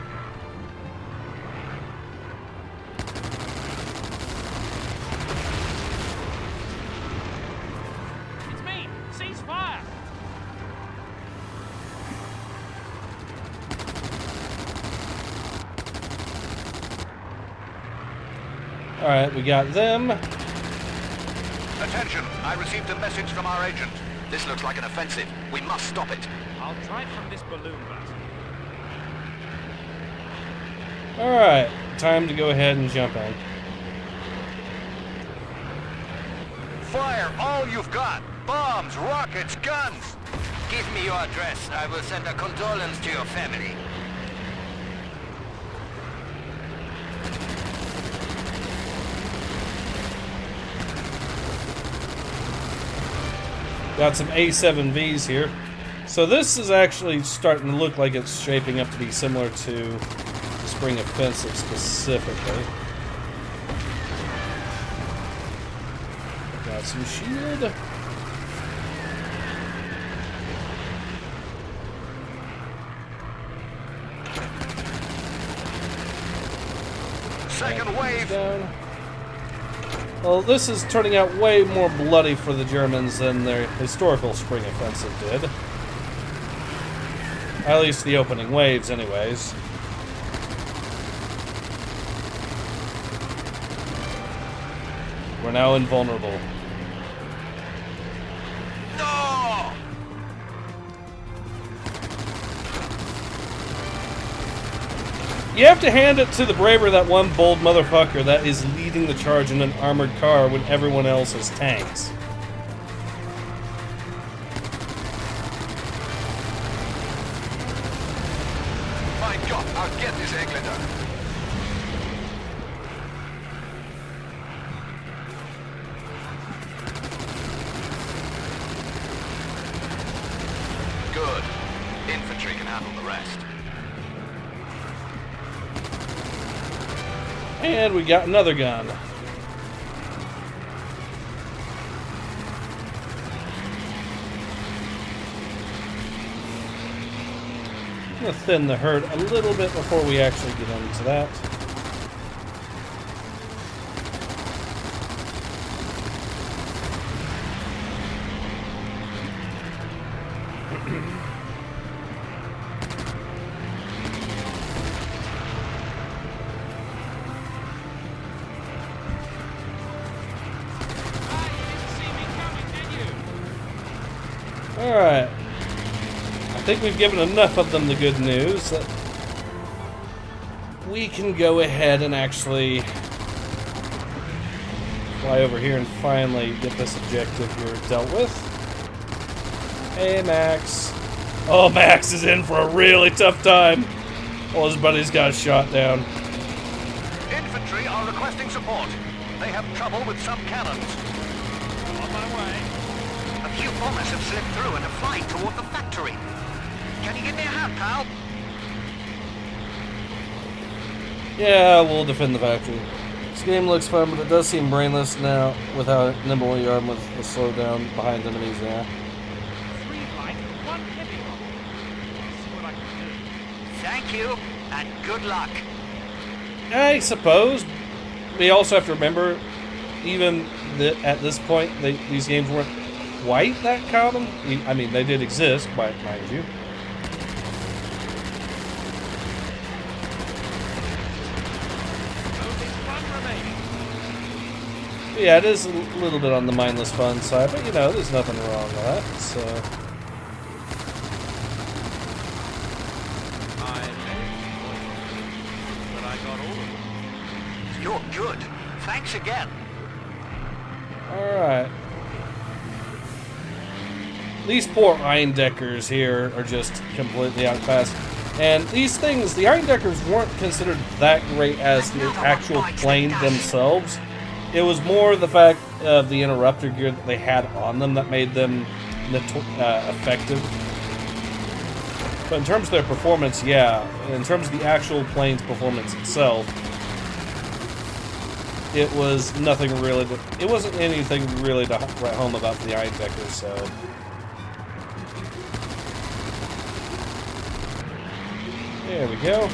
Alright, we got them. Attention, I received a message from our agent. This looks like an offensive. We must stop it. I'll try it from this balloon button. Alright, time to go ahead and jump in. Fire all you've got. Bombs, rockets, guns. Give me your address. I will send a condolence to your family. Got some A7Vs here. So this is actually starting to look like it's shaping up to be similar to the Spring Offensive specifically. Got some shield. Second wave. Down. Well, this is turning out way more bloody for the Germans than their historical Spring Offensive did. At least the opening waves, anyways. We're now invulnerable. No! You have to hand it to the braver that one bold motherfucker that is leading the charge in an armored car when everyone else has tanks. My God, I'll get this Englander. Good. Infantry can handle the rest. And we got another gun. I'm gonna thin the herd a little bit before we actually get into that. Alright. I think we've given enough of them the good news that we can go ahead and actually fly over here and finally get this objective here dealt with. Hey, Max. Oh, Max is in for a really tough time. All his buddies got shot down. Infantry are requesting support. They have trouble with some cannons. On my way. A few bombers have slipped through and are flying toward the factory. Can you give me a hand, pal? Yeah, we'll defend the factory. This game looks fun, but it does seem brainless now with how nimble you are with the slowdown behind enemies now. 3 light, 1 heavy one. Let's see what I can do. Thank you, and good luck. I suppose. We also have to remember, even at this point, these games weren't quite that common. I mean, they did exist, mind you. Only 1 remaining. Yeah, it is a little bit on the mindless fun side, but you know, there's nothing wrong with that, so... I but I got all of them. You're good. Thanks again. Alright. These poor Eindeckers here are just completely outclassed. And these things, the Eindeckers weren't considered that great as the actual plane themselves. It was more the fact of the interrupter gear that they had on them that made them effective. But in terms of their performance, yeah. In terms of the actual plane's performance itself, it was nothing really. It wasn't anything really to write home about the Eindeckers, so. There we go.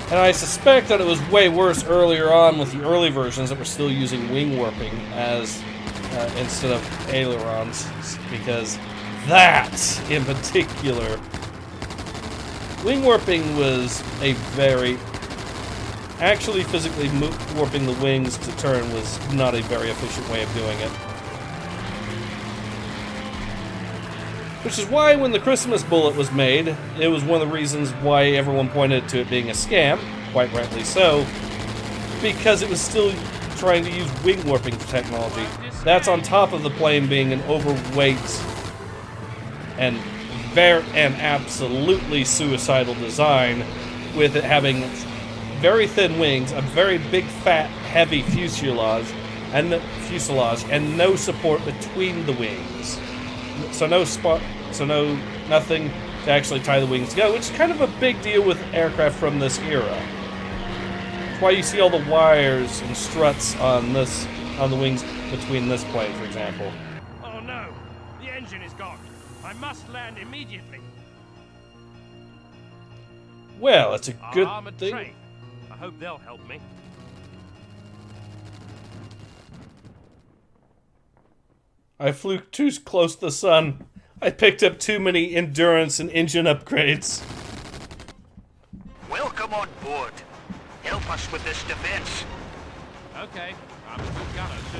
And I suspect that it was way worse earlier on with the early versions that were still using wing warping as instead of ailerons, because that in particular Wing warping was a very... Actually physically warping the wings to turn was not a very efficient way of doing it. Which is why when the Christmas bullet was made, it was one of the reasons why everyone pointed to it being a scam, quite rightly so, because it was still trying to use wing warping technology. That's on top of the plane being an overweight and absolutely suicidal design, with it having very thin wings, a very big, fat, heavy fuselage, and no support between the wings. So nothing to actually tie the wings together, which is kind of a big deal with aircraft from this era. That's why you see all the wires and struts on the wings between this plane, for example. Oh no! The engine is gone. I must land immediately. Well, it's a good armored thing. train. I hope they'll help me. I flew too close to the sun. I picked up too many endurance and engine upgrades. Welcome on board. Help us with this defense. Okay, I'm a good gunner too.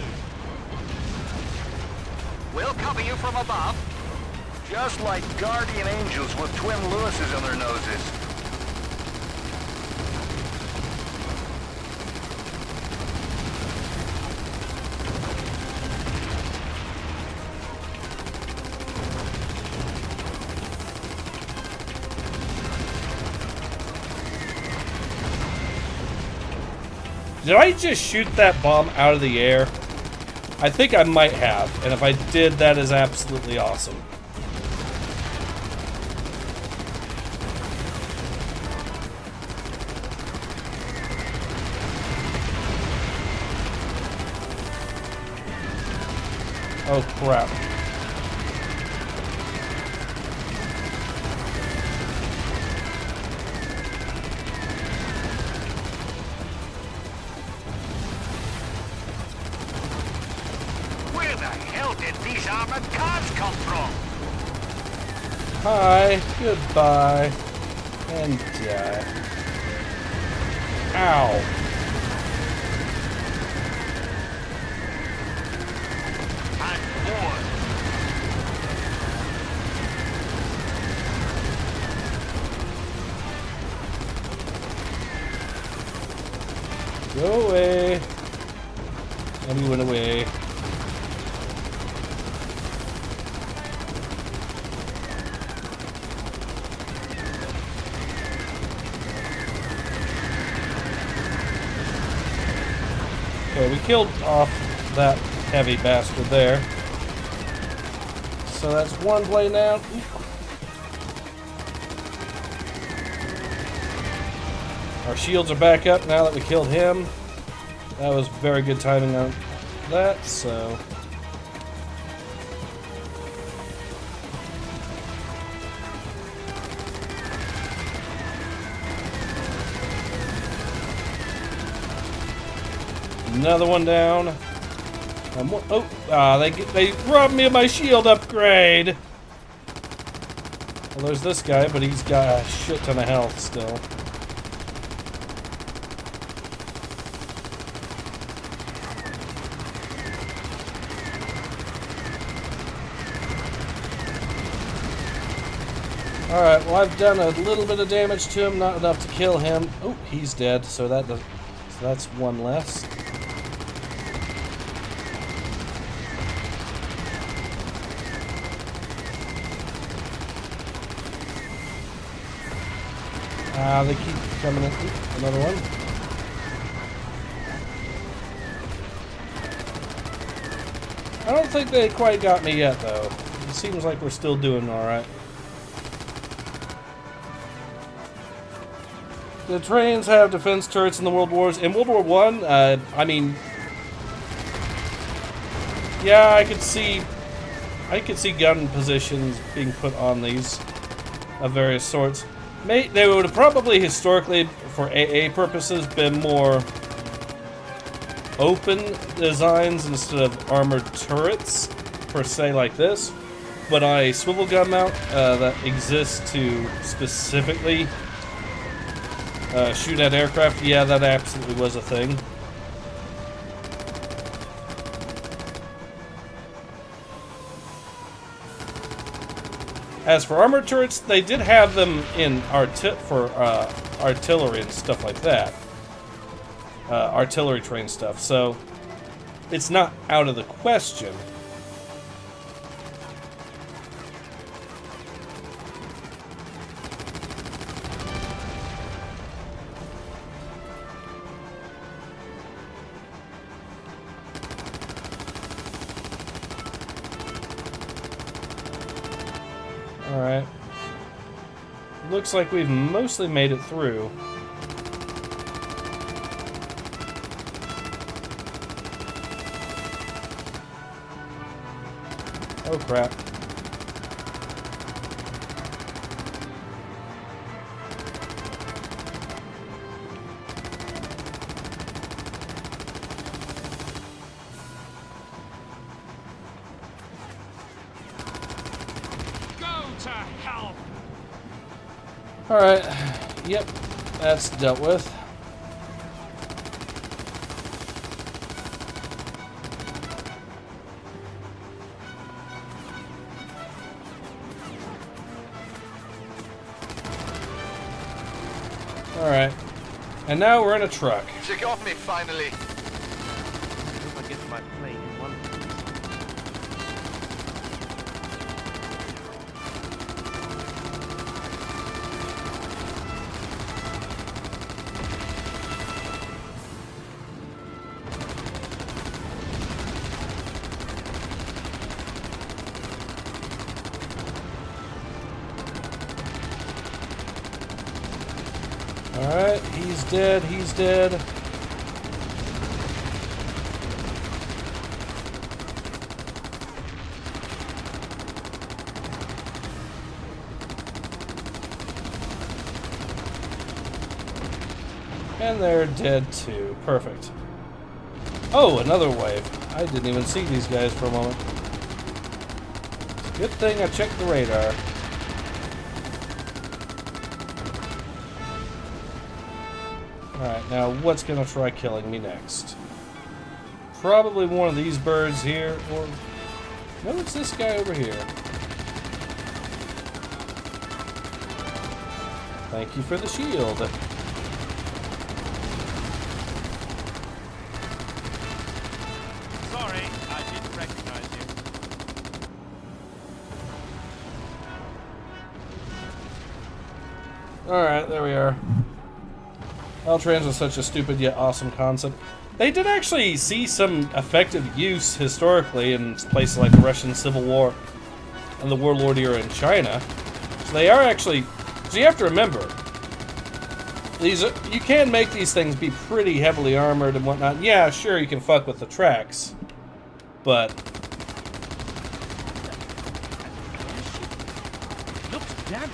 We'll cover you from above. Just like guardian angels with twin Lewises on their noses. Did I just shoot that bomb out of the air? I think I might have, and if I did, that is absolutely awesome. Oh crap. Where the hell did these armored cars come from? Hi, goodbye, and die. Ow. And more. Go away. And he went away. Okay, we killed off that heavy bastard there. So that's one plane down. Our shields are back up now that we killed him. That was very good timing on that, so... Another one down. They robbed me of my shield upgrade. Well, there's this guy, but he's got a shit ton of health still. Alright, well I've done a little bit of damage to him, not enough to kill him. Oh, he's dead, so that's one less. They keep coming in. Ooh, another one. I don't think they quite got me yet, though. It seems like we're still doing alright. The trains have defense turrets in the World Wars. In World War I, I mean... Yeah, I could see gun positions being put on these of various sorts. They would have probably historically, for AA purposes, been more open designs instead of armored turrets, per se, like this. but on a swivel gun mount that exists to specifically shoot at aircraft, yeah, that absolutely was a thing. As for armored turrets, they did have them in artillery and stuff like that. Artillery train stuff, so it's not out of the question. Alright. Looks like we've mostly made it through. Oh crap. Alright, yep, that's dealt with. Alright, and now we're in a truck. Check off me, finally. If I get my plane in one piece. Alright, he's dead, he's dead. And they're dead too. Perfect. Oh, another wave. I didn't even see these guys for a moment. Good thing I checked the radar. Alright, now what's gonna try killing me next? Probably one of these birds here, or... No, it's this guy over here. Thank you for the shield. Sorry, I didn't recognize you. Alright, there we are. L-Trans was such a stupid yet awesome concept. They did actually see some effective use historically in places like the Russian Civil War and the Warlord era in China. So they are actually... So you have to remember, these you can make these things be pretty heavily armored and whatnot. Yeah, sure, you can fuck with the tracks, but... Looks damaged.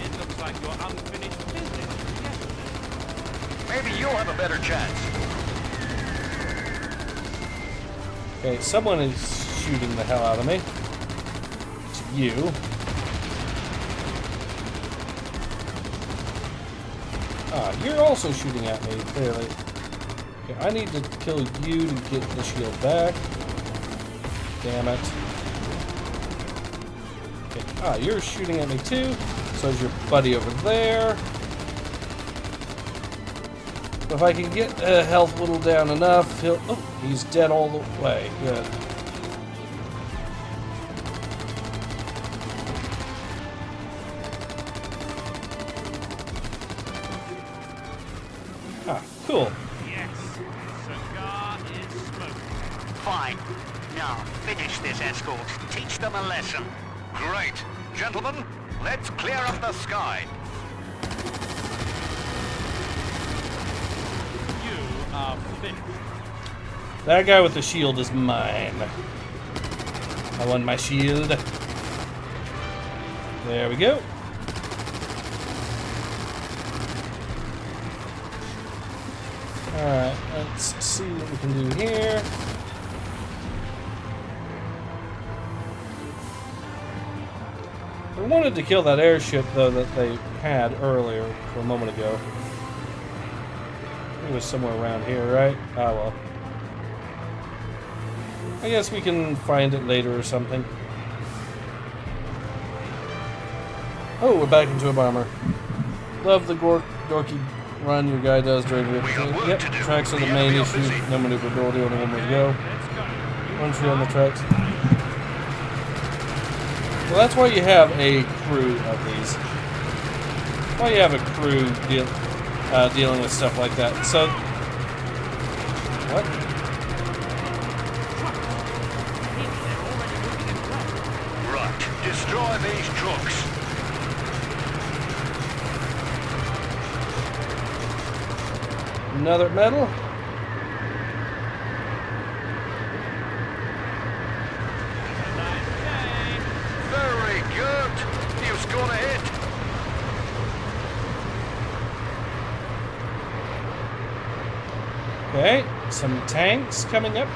It looks like your unfinished business yesterday. Maybe you'll have a better chance. Okay, someone is shooting the hell out of me. It's you. Ah, you're also shooting at me, clearly. Okay, I need to kill you to get the shield back. Damn it. Okay, ah, you're shooting at me too. So is your buddy over there. If I can get health whittled down enough, he'll... Oh, he's dead all the way. Good. Ah, cool. Yes, cigar is smoking. Fine. Now, finish this escort. Teach them a lesson. Great. Gentlemen, let's clear up the sky. You are finished. That guy with the shield is mine. I won my shield. There we go. Alright, let's see what we can do here. I wanted to kill that airship, though, that they had earlier, a moment ago. It was somewhere around here, right? Ah, well. I guess we can find it later or something. Oh, we're back into a bomber. Love the dorky run your guy does during the episode. Yep, tracks are the main issue. No maneuverability, only one way to go. One tree on the tracks. Well, that's why you have a crew of these. Why you have a crew dealing with stuff like that. So, what? Right, destroy these trucks. Another medal. Very good. You scored a hit. Okay, some tanks coming up.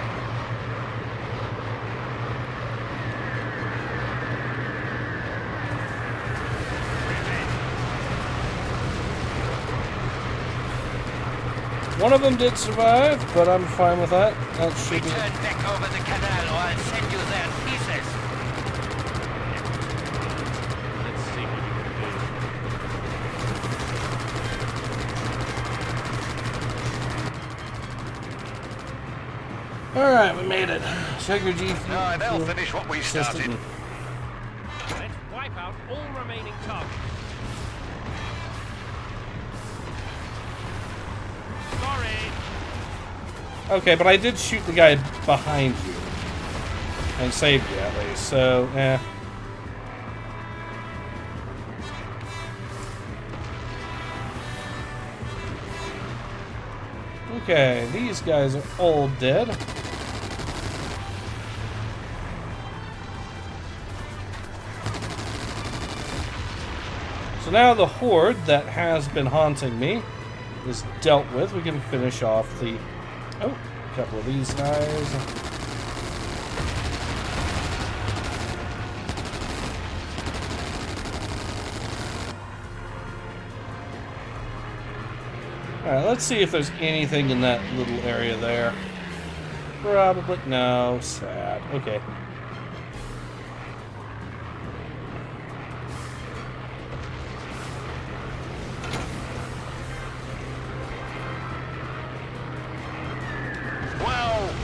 One of them did survive, but I'm fine with that. That should be... Return back over the canal or I'll send you their pieces. Let's see what you can do. Alright, we made it. Check your G. No, they'll finish what we started. Let's wipe out all remaining targets. Sorry. Okay, but I did shoot the guy behind you. And saved you at least, so, eh. Okay, these guys are all dead. So now the horde that has been haunting me is dealt with. We can finish off the... Oh, a couple of these guys. Alright, let's see if there's anything in that little area there. Probably... No, sad. Okay.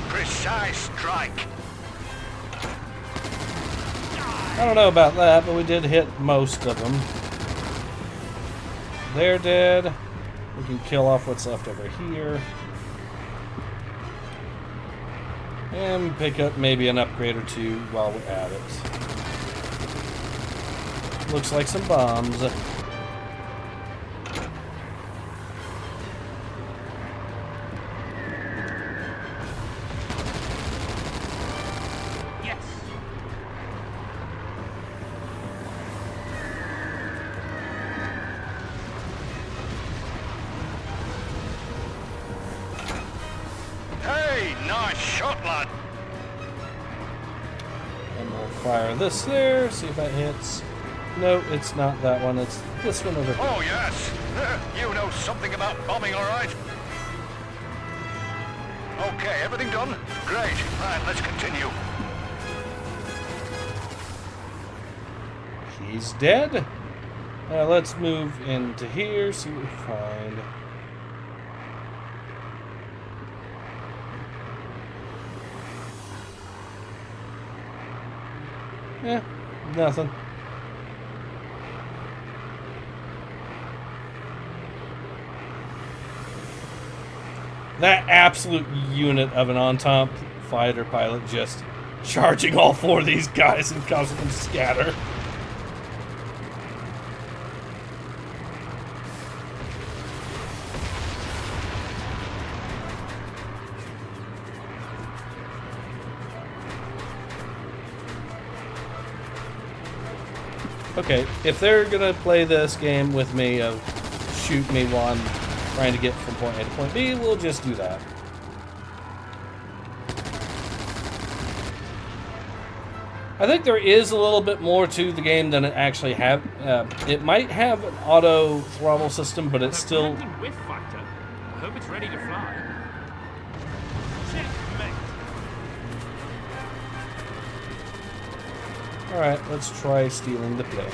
Precise strike. I don't know about that, but we did hit most of them. They're dead. We can kill off what's left over here. And pick up maybe an upgrade or two while we're at it. Looks like some bombs. Fire this there, see if that hits. No, it's not that one, it's this one over here. Oh, yes! You know something about bombing, all right? Okay, everything done? Great. Right, let's continue. He's dead. Let's move into here, see what we find. Yeah, nothing. That absolute unit of an Entente fighter pilot just charging all four of these guys and causing them to scatter. Okay, if they're gonna play this game with me of shoot me one, trying to get from point A to point B, we'll just do that. I think there is a little bit more to the game than it actually have. It might have an auto throttle system, but it's still... Whiff factor. I hope it's ready to fly. Checkmate. Alright, let's try stealing the plane.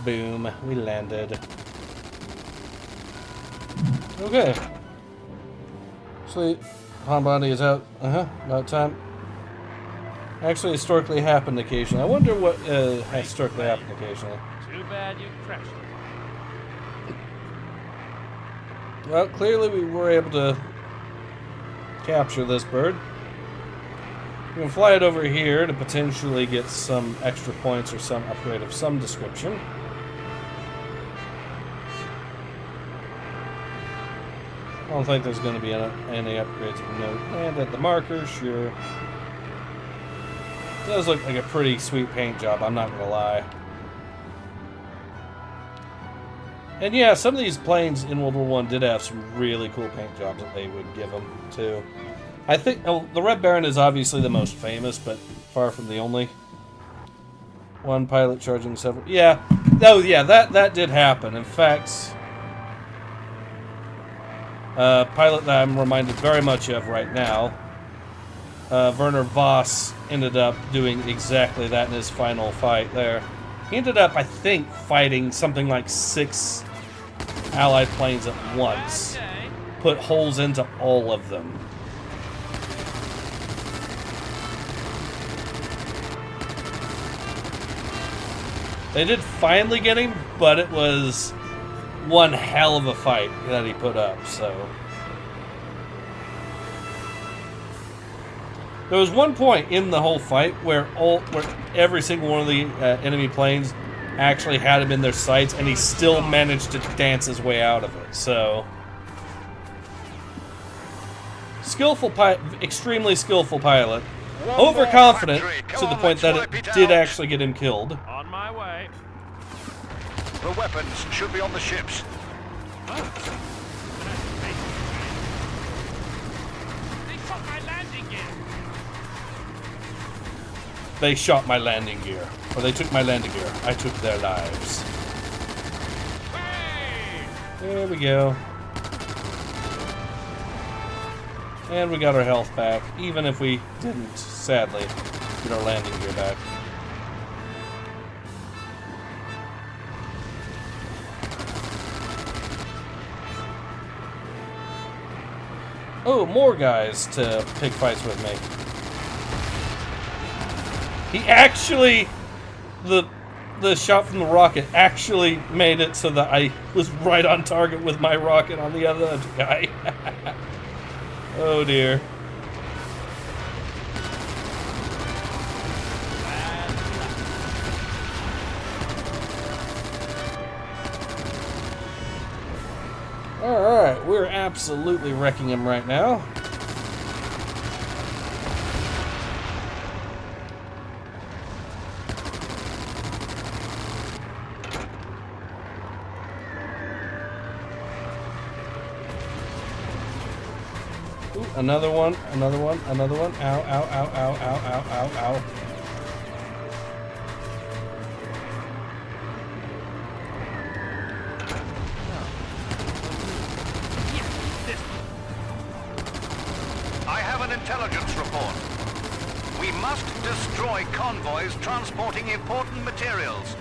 Boom, we landed. Okay. Sweet. Han body is out. About time. Actually, historically happened occasionally. I wonder what historically happened occasionally. Too bad you crashed it. Well, clearly we were able to capture this bird. We can fly it over here to potentially get some extra points or some upgrade of some description. I don't think there's going to be any upgrades of note. And at the marker, sure. It does look like a pretty sweet paint job, I'm not going to lie. And yeah, some of these planes in World War I did have some really cool paint jobs that they would give them, too. I think the Red Baron is obviously the most famous, but far from the only. One pilot charging several... Yeah. Oh, yeah, that did happen. In fact... pilot that I'm reminded very much of right now, Werner Voss ended up doing exactly that in his final fight there. He ended up, I think, fighting something like 6 Allied planes at once. Put holes into all of them. They did finally get him, but it was one hell of a fight that he put up, so. There was one point in the whole fight where every single one of the enemy planes actually had him in their sights, and he still managed to dance his way out of it, so. Skillful extremely skillful pilot. Overconfident to the point that it did actually get him killed. On my way. The weapons should be on the ships. They shot my landing gear. They shot my landing gear. Or they took my landing gear. I took their lives. Hey! There we go. And we got our health back, even if we didn't, sadly, get our landing gear back. Oh, more guys to pick fights with me. He actually, the shot from the rocket actually made it so that I was right on target with my rocket on the other guy. Oh dear. Alright, we're absolutely wrecking him right now. Ooh, another one, another one, another one. Ow, ow, ow, ow, ow, ow, ow, ow. I have an intelligence report. We must destroy convoys transporting important materials.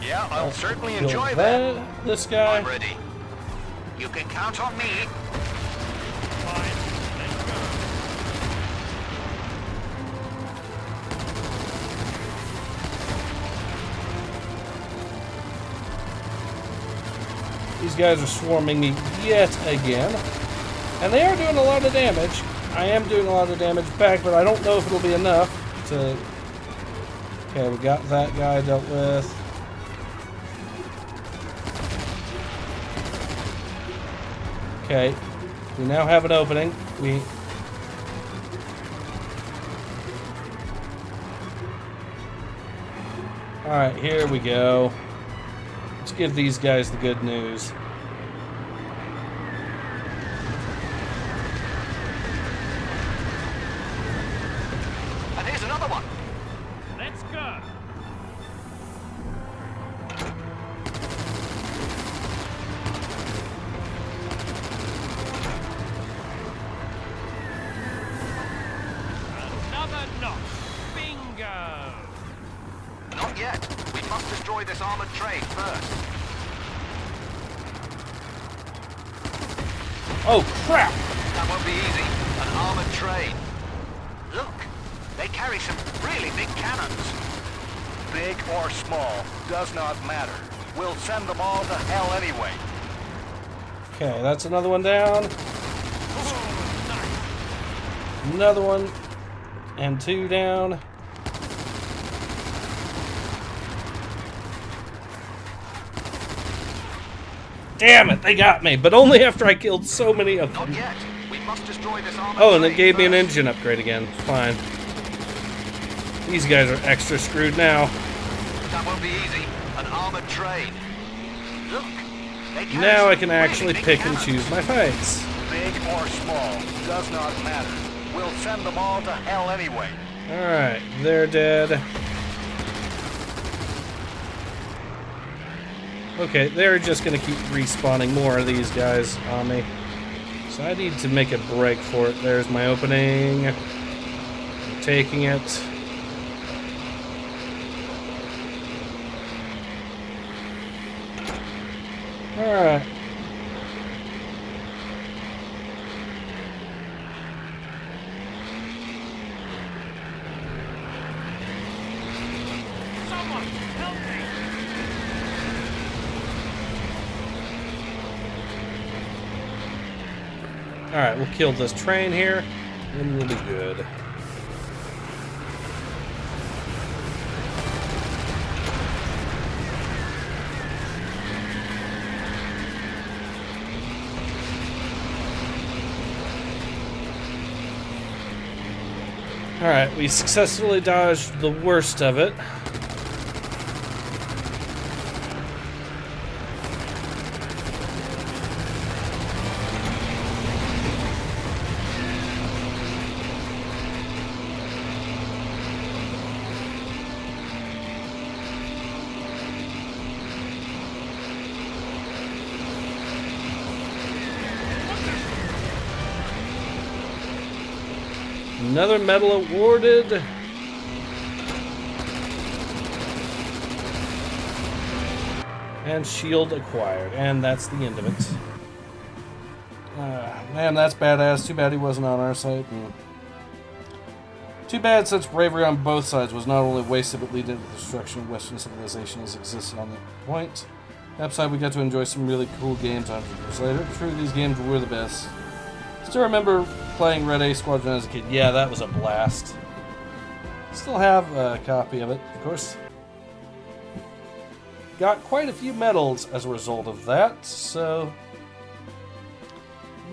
Yeah, I'll certainly enjoy that. This guy. I'm ready. You can count on me. Fine. Let's go. These guys are swarming me yet again. And they are doing a lot of damage. I am doing a lot of damage back, but I don't know if it'll be enough to... Okay, we got that guy dealt with. Okay, we now have an opening. Alright, here we go. Let's give these guys the good news. And here's another one. Let's go. Another knock. Bingo. Not yet. We must destroy this armored train first. Oh, crap! That won't be easy. An armored train. Look, they carry some really big cannons. Big or small, does not matter. We'll send them all to hell anyway. Okay, that's another one down. Another one. And 2 down. Damn it, they got me, but only after I killed so many of them. Not yet. We must destroy this armored Oh, and it train gave me an first. engine upgrade again. Fine. These guys are extra screwed now. That won't be easy. An armored train. Look, they carry Now some I can actually really big pick and cannons. choose my fights. Big or small, does not matter. We'll send them all to hell anyway. Alright, they're dead. Okay, they're just gonna keep respawning more of these guys on me. So I need to make a break for it. There's my opening. I'm taking it. Alright. Someone help me. Alright, we'll kill this train here, and we'll be good. Alright, we successfully dodged the worst of it. Another medal awarded. And shield acquired. And that's the end of it. Man, that's badass. Too bad he wasn't on our side. Too bad such bravery on both sides was not only wasted but led to the destruction of Western civilization as existed on the point. Upside, we got to enjoy some really cool games 100 years later. True, these games were the best. Still remember playing Red A Squadron as a kid. Yeah, that was a blast. Still have a copy of it, of course. Got quite a few medals as a result of that, so...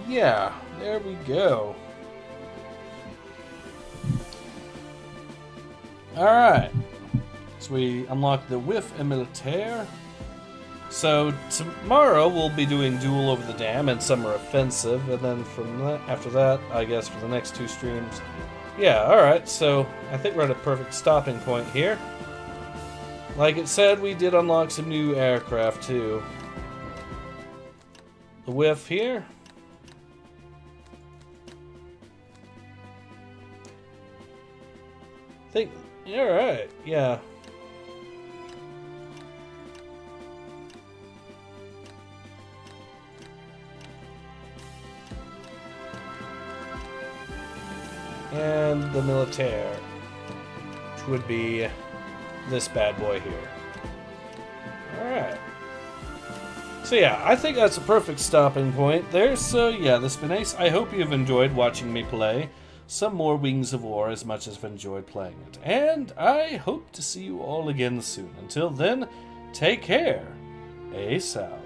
yeah, there we go. Alright. So we unlocked the Whiff and Militaire. So tomorrow we'll be doing Duel Over the Dam and Summer Offensive, and then from that, after that, I guess for the next 2 streams. Yeah, alright, so I think we're at a perfect stopping point here. Like it said, we did unlock some new aircraft too. The Whiff here. Alright, yeah. And the Militaire, which would be this bad boy here. Alright. So yeah, I think that's a perfect stopping point there. So yeah, this has been Ace. I hope you've enjoyed watching me play some more Wings of War as much as I've enjoyed playing it. And I hope to see you all again soon. Until then, take care. Ace out.